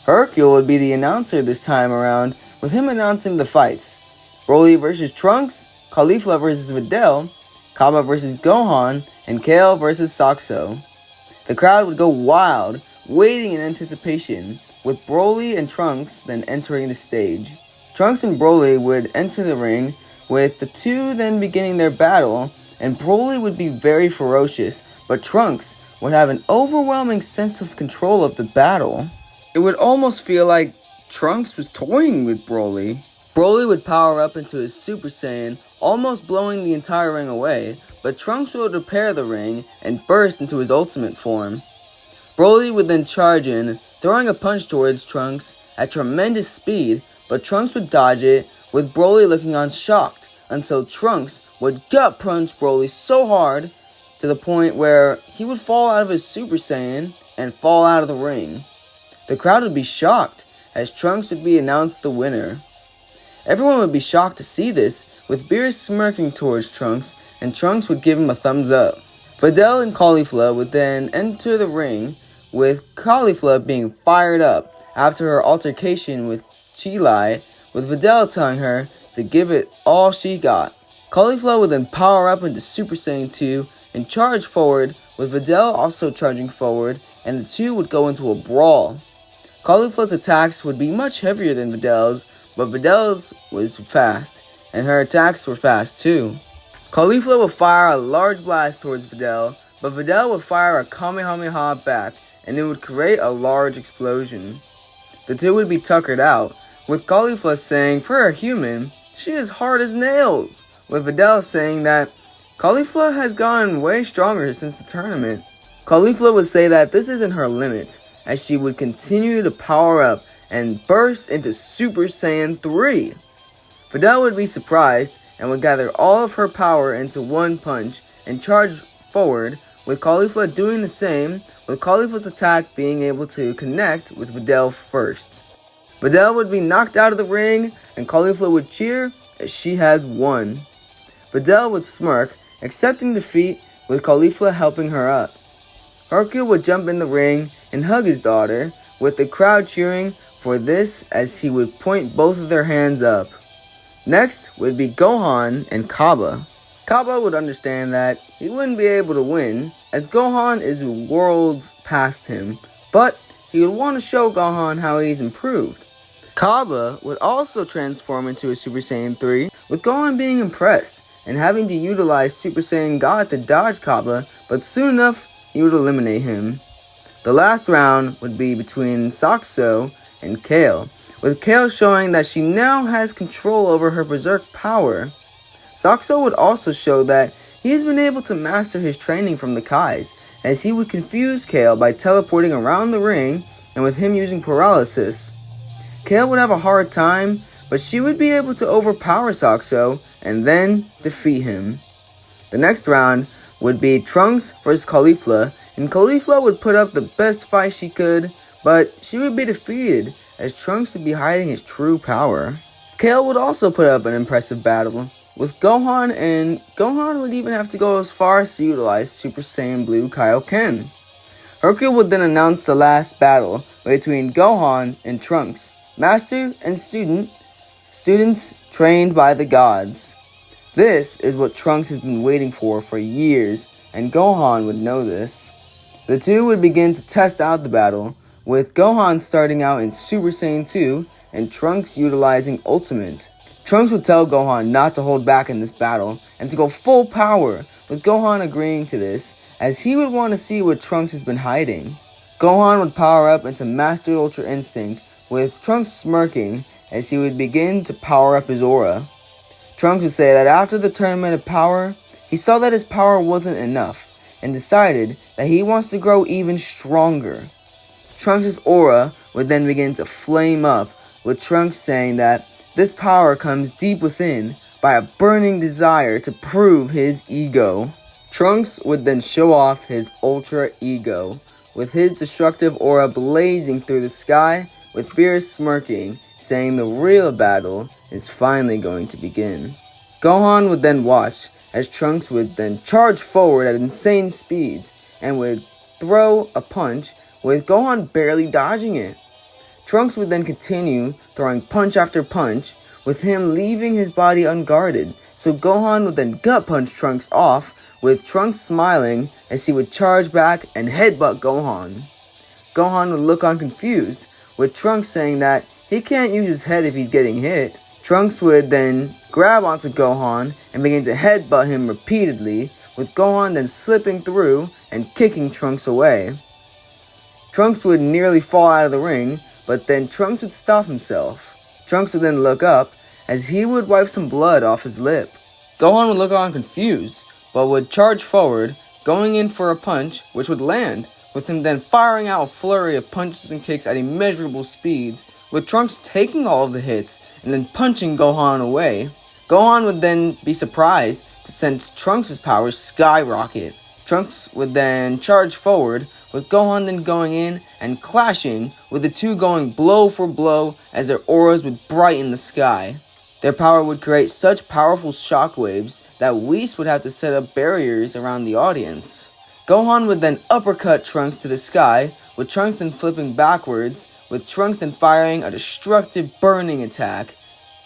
Hercule would be the announcer this time around, with him announcing the fights. Broly versus Trunks, Caulifla versus Videl, Kaba versus Gohan, and Kale versus Saxo. The crowd would go wild, waiting in anticipation, with Broly and Trunks then entering the stage. Trunks and Broly would enter the ring, with the two then beginning their battle, and Broly would be very ferocious, but Trunks would have an overwhelming sense of control of the battle. It would almost feel like Trunks was toying with Broly. Broly would power up into his Super Saiyan, almost blowing the entire ring away, but Trunks would repair the ring and burst into his ultimate form. Broly would then charge in, throwing a punch towards Trunks at tremendous speed, but Trunks would dodge it, with Broly looking on shocked, until Trunks would gut punch Broly so hard to the point where he would fall out of his Super Saiyan and fall out of the ring. The crowd would be shocked, as Trunks would be announced the winner. Everyone would be shocked to see this, with Beerus smirking towards Trunks, and Trunks would give him a thumbs up. Videl and Caulifla would then enter the ring, with Caulifla being fired up after her altercation with Chilai, with Videl telling her to give it all she got. Caulifla would then power up into Super Saiyan 2 and charge forward, with Videl also charging forward, and the two would go into a brawl. Caulifla's attacks would be much heavier than Videl's, but Videl's was fast, and her attacks were fast too. Caulifla would fire a large blast towards Videl, but Videl would fire a Kamehameha back, and it would create a large explosion. The two would be tuckered out, with Caulifla saying for a human, she is hard as nails, with Videl saying that Caulifla has gotten way stronger since the tournament. Caulifla would say that this isn't her limit, as she would continue to power up and burst into Super Saiyan 3. Videl would be surprised and would gather all of her power into one punch and charge forward, with Caulifla doing the same, with Caulifla's attack being able to connect with Videl first. Videl would be knocked out of the ring, and Caulifla would cheer as she has won. Videl would smirk, accepting defeat, with Caulifla helping her up. Hercule would jump in the ring and hug his daughter, with the crowd cheering for this as he would point both of their hands up. Next would be Gohan and Kaba. Kaba would understand that he wouldn't be able to win, as Gohan is worlds past him, but he would want to show Gohan how he's improved. Kaba would also transform into a Super Saiyan 3, with Gohan being impressed and having to utilize Super Saiyan God to dodge Kaba, but soon enough he would eliminate him. The last round would be between Saxo and Kale, with Kale showing that she now has control over her berserk power. Saxo would also show that he has been able to master his training from the Kais, as he would confuse Kale by teleporting around the ring and with him using paralysis. Kale would have a hard time, but she would be able to overpower Saxo and then defeat him. The next round would be Trunks vs. Caulifla, and Caulifla would put up the best fight she could, but she would be defeated as Trunks would be hiding his true power. Kale would also put up an impressive battle with Gohan, and Gohan would even have to go as far as to utilize Super Saiyan Blue Kaioken. Hercule would then announce the last battle between Gohan and Trunks, master and student, students trained by the gods. This is what Trunks has been waiting for years, and Gohan would know this. The two would begin to test out the battle, with Gohan starting out in Super Saiyan 2 and Trunks utilizing Ultimate. Trunks would tell Gohan not to hold back in this battle and to go full power, with Gohan agreeing to this, as he would want to see what Trunks has been hiding. Gohan would power up into Master Ultra Instinct, with Trunks smirking as he would begin to power up his aura. Trunks would say that after the Tournament of Power, he saw that his power wasn't enough, and decided that he wants to grow even stronger. Trunks' aura would then begin to flame up, with Trunks saying that this power comes deep within by a burning desire to prove his ego. Trunks would then show off his Ultra Ego, with his destructive aura blazing through the sky, with Beerus smirking, saying the real battle is finally going to begin. Gohan would then watch as Trunks would then charge forward at insane speeds and would throw a punch, with Gohan barely dodging it. Trunks would then continue throwing punch after punch, with him leaving his body unguarded, so Gohan would then gut punch Trunks off, with Trunks smiling as he would charge back and headbutt Gohan. Gohan would look on confused, with Trunks saying that he can't use his head if he's getting hit. Trunks would then grab onto Gohan and begin to headbutt him repeatedly, with Gohan then slipping through and kicking Trunks away. Trunks would nearly fall out of the ring, but then Trunks would stop himself. Trunks would then look up as he would wipe some blood off his lip. Gohan would look on confused, but would charge forward, going in for a punch which would land, with him then firing out a flurry of punches and kicks at immeasurable speeds, with Trunks taking all of the hits and then punching Gohan away. Gohan would then be surprised to sense Trunks' powers skyrocket. Trunks would then charge forward, with Gohan then going in and clashing, with the two going blow for blow as their auras would brighten the sky. Their power would create such powerful shockwaves that Whis would have to set up barriers around the audience. Gohan would then uppercut Trunks to the sky, with Trunks then flipping backwards, with Trunks then firing a destructive burning attack.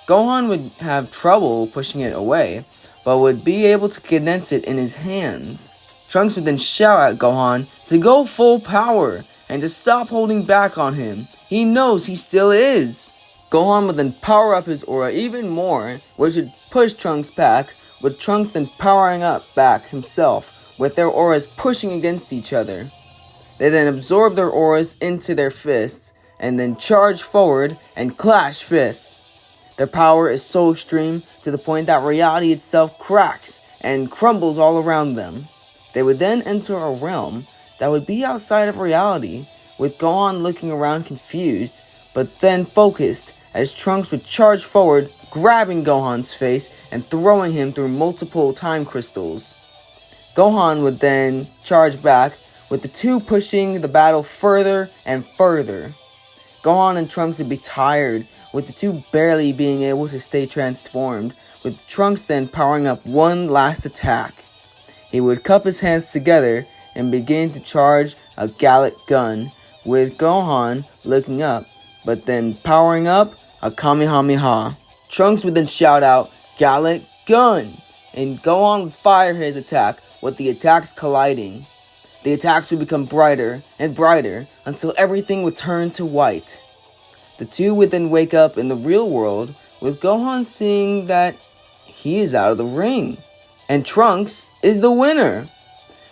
Gohan would have trouble pushing it away, but would be able to condense it in his hands. Trunks would then shout at Gohan to go full power and to stop holding back on him. He knows he still is. Gohan would then power up his aura even more, which would push Trunks back, with Trunks then powering up back himself, with their auras pushing against each other. They then absorb their auras into their fists, and then charge forward and clash fists. Their power is so extreme to the point that reality itself cracks and crumbles all around them. They would then enter a realm that would be outside of reality, with Gohan looking around confused, but then focused, as Trunks would charge forward, grabbing Gohan's face and throwing him through multiple time crystals. Gohan would then charge back, with the two pushing the battle further and further. Gohan and Trunks would be tired, with the two barely being able to stay transformed, with Trunks then powering up one last attack. He would cup his hands together and begin to charge a Gallic gun, with Gohan looking up, but then powering up a Kamehameha. Trunks would then shout out, "Gallic gun!" and Gohan would fire his attack, with the attacks colliding. The attacks would become brighter and brighter until everything would turn to white. The two would then wake up in the real world, with Gohan seeing that he is out of the ring, and Trunks is the winner.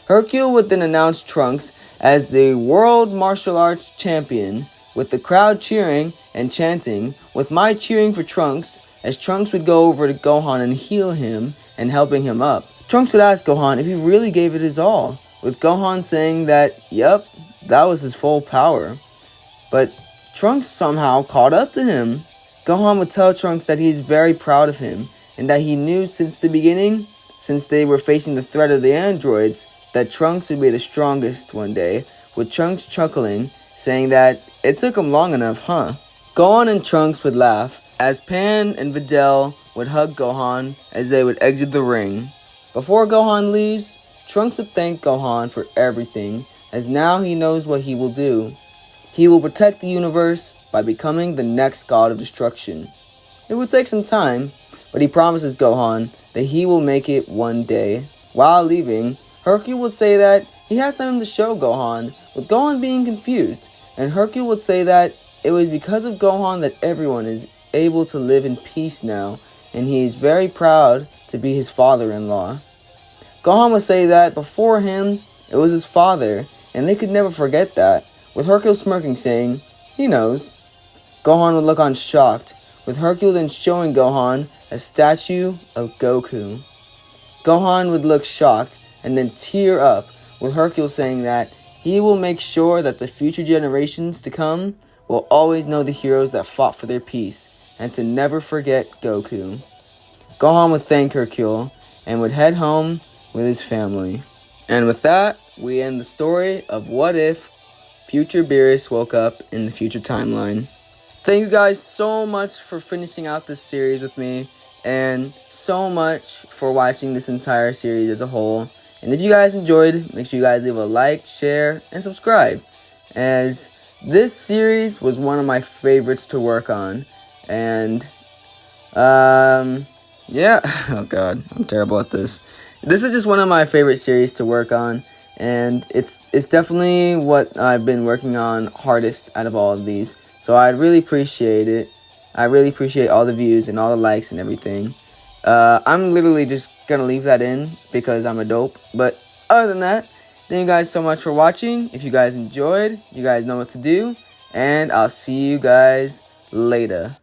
Hercule would then announce Trunks as the World Martial Arts Champion, with the crowd cheering and chanting, with my cheering for Trunks, as Trunks would go over to Gohan and heal him and helping him up. Trunks would ask Gohan if he really gave it his all, with Gohan saying that, yep, that was his full power. But Trunks somehow caught up to him. Gohan would tell Trunks that he's very proud of him, and that he knew since the beginning, since they were facing the threat of the androids, that Trunks would be the strongest one day, with Trunks chuckling, saying that it took him long enough, huh? Gohan and Trunks would laugh, as Pan and Videl would hug Gohan as they would exit the ring. Before Gohan leaves, Trunks would thank Gohan for everything, as now he knows what he will do. He will protect the universe by becoming the next God of Destruction. It will take some time, but he promises Gohan that he will make it one day. While leaving, Hercule would say that he has something to show Gohan, with Gohan being confused, and Hercule would say that it was because of Gohan that everyone is able to live in peace now, and he is very proud to be his father-in-law. Gohan would say that before him, it was his father, and they could never forget that, with Hercule smirking, saying, he knows. Gohan would look on shocked, with Hercule then showing Gohan a statue of Goku. Gohan would look shocked and then tear up, with Hercule saying that he will make sure that the future generations to come will always know the heroes that fought for their peace, and to never forget Goku. Gohan would thank Hercule and would head home with his family. And with that, we end the story of what if future Beerus woke up in the future timeline. Thank you guys so much for finishing out this series with me, and so much for watching this entire series as a whole. And if you guys enjoyed, make sure you guys leave a like, share, and subscribe, as this series was one of my favorites to work on. And yeah, oh god, I'm terrible at this. This is just one of my favorite series to work on, and it's definitely what I've been working on hardest out of all of these. So I really appreciate it. I really appreciate all the views and all the likes and everything. I'm literally just gonna leave that in because I'm a dope. But other than that, thank you guys so much for watching. If you guys enjoyed, you guys know what to do, and I'll see you guys later.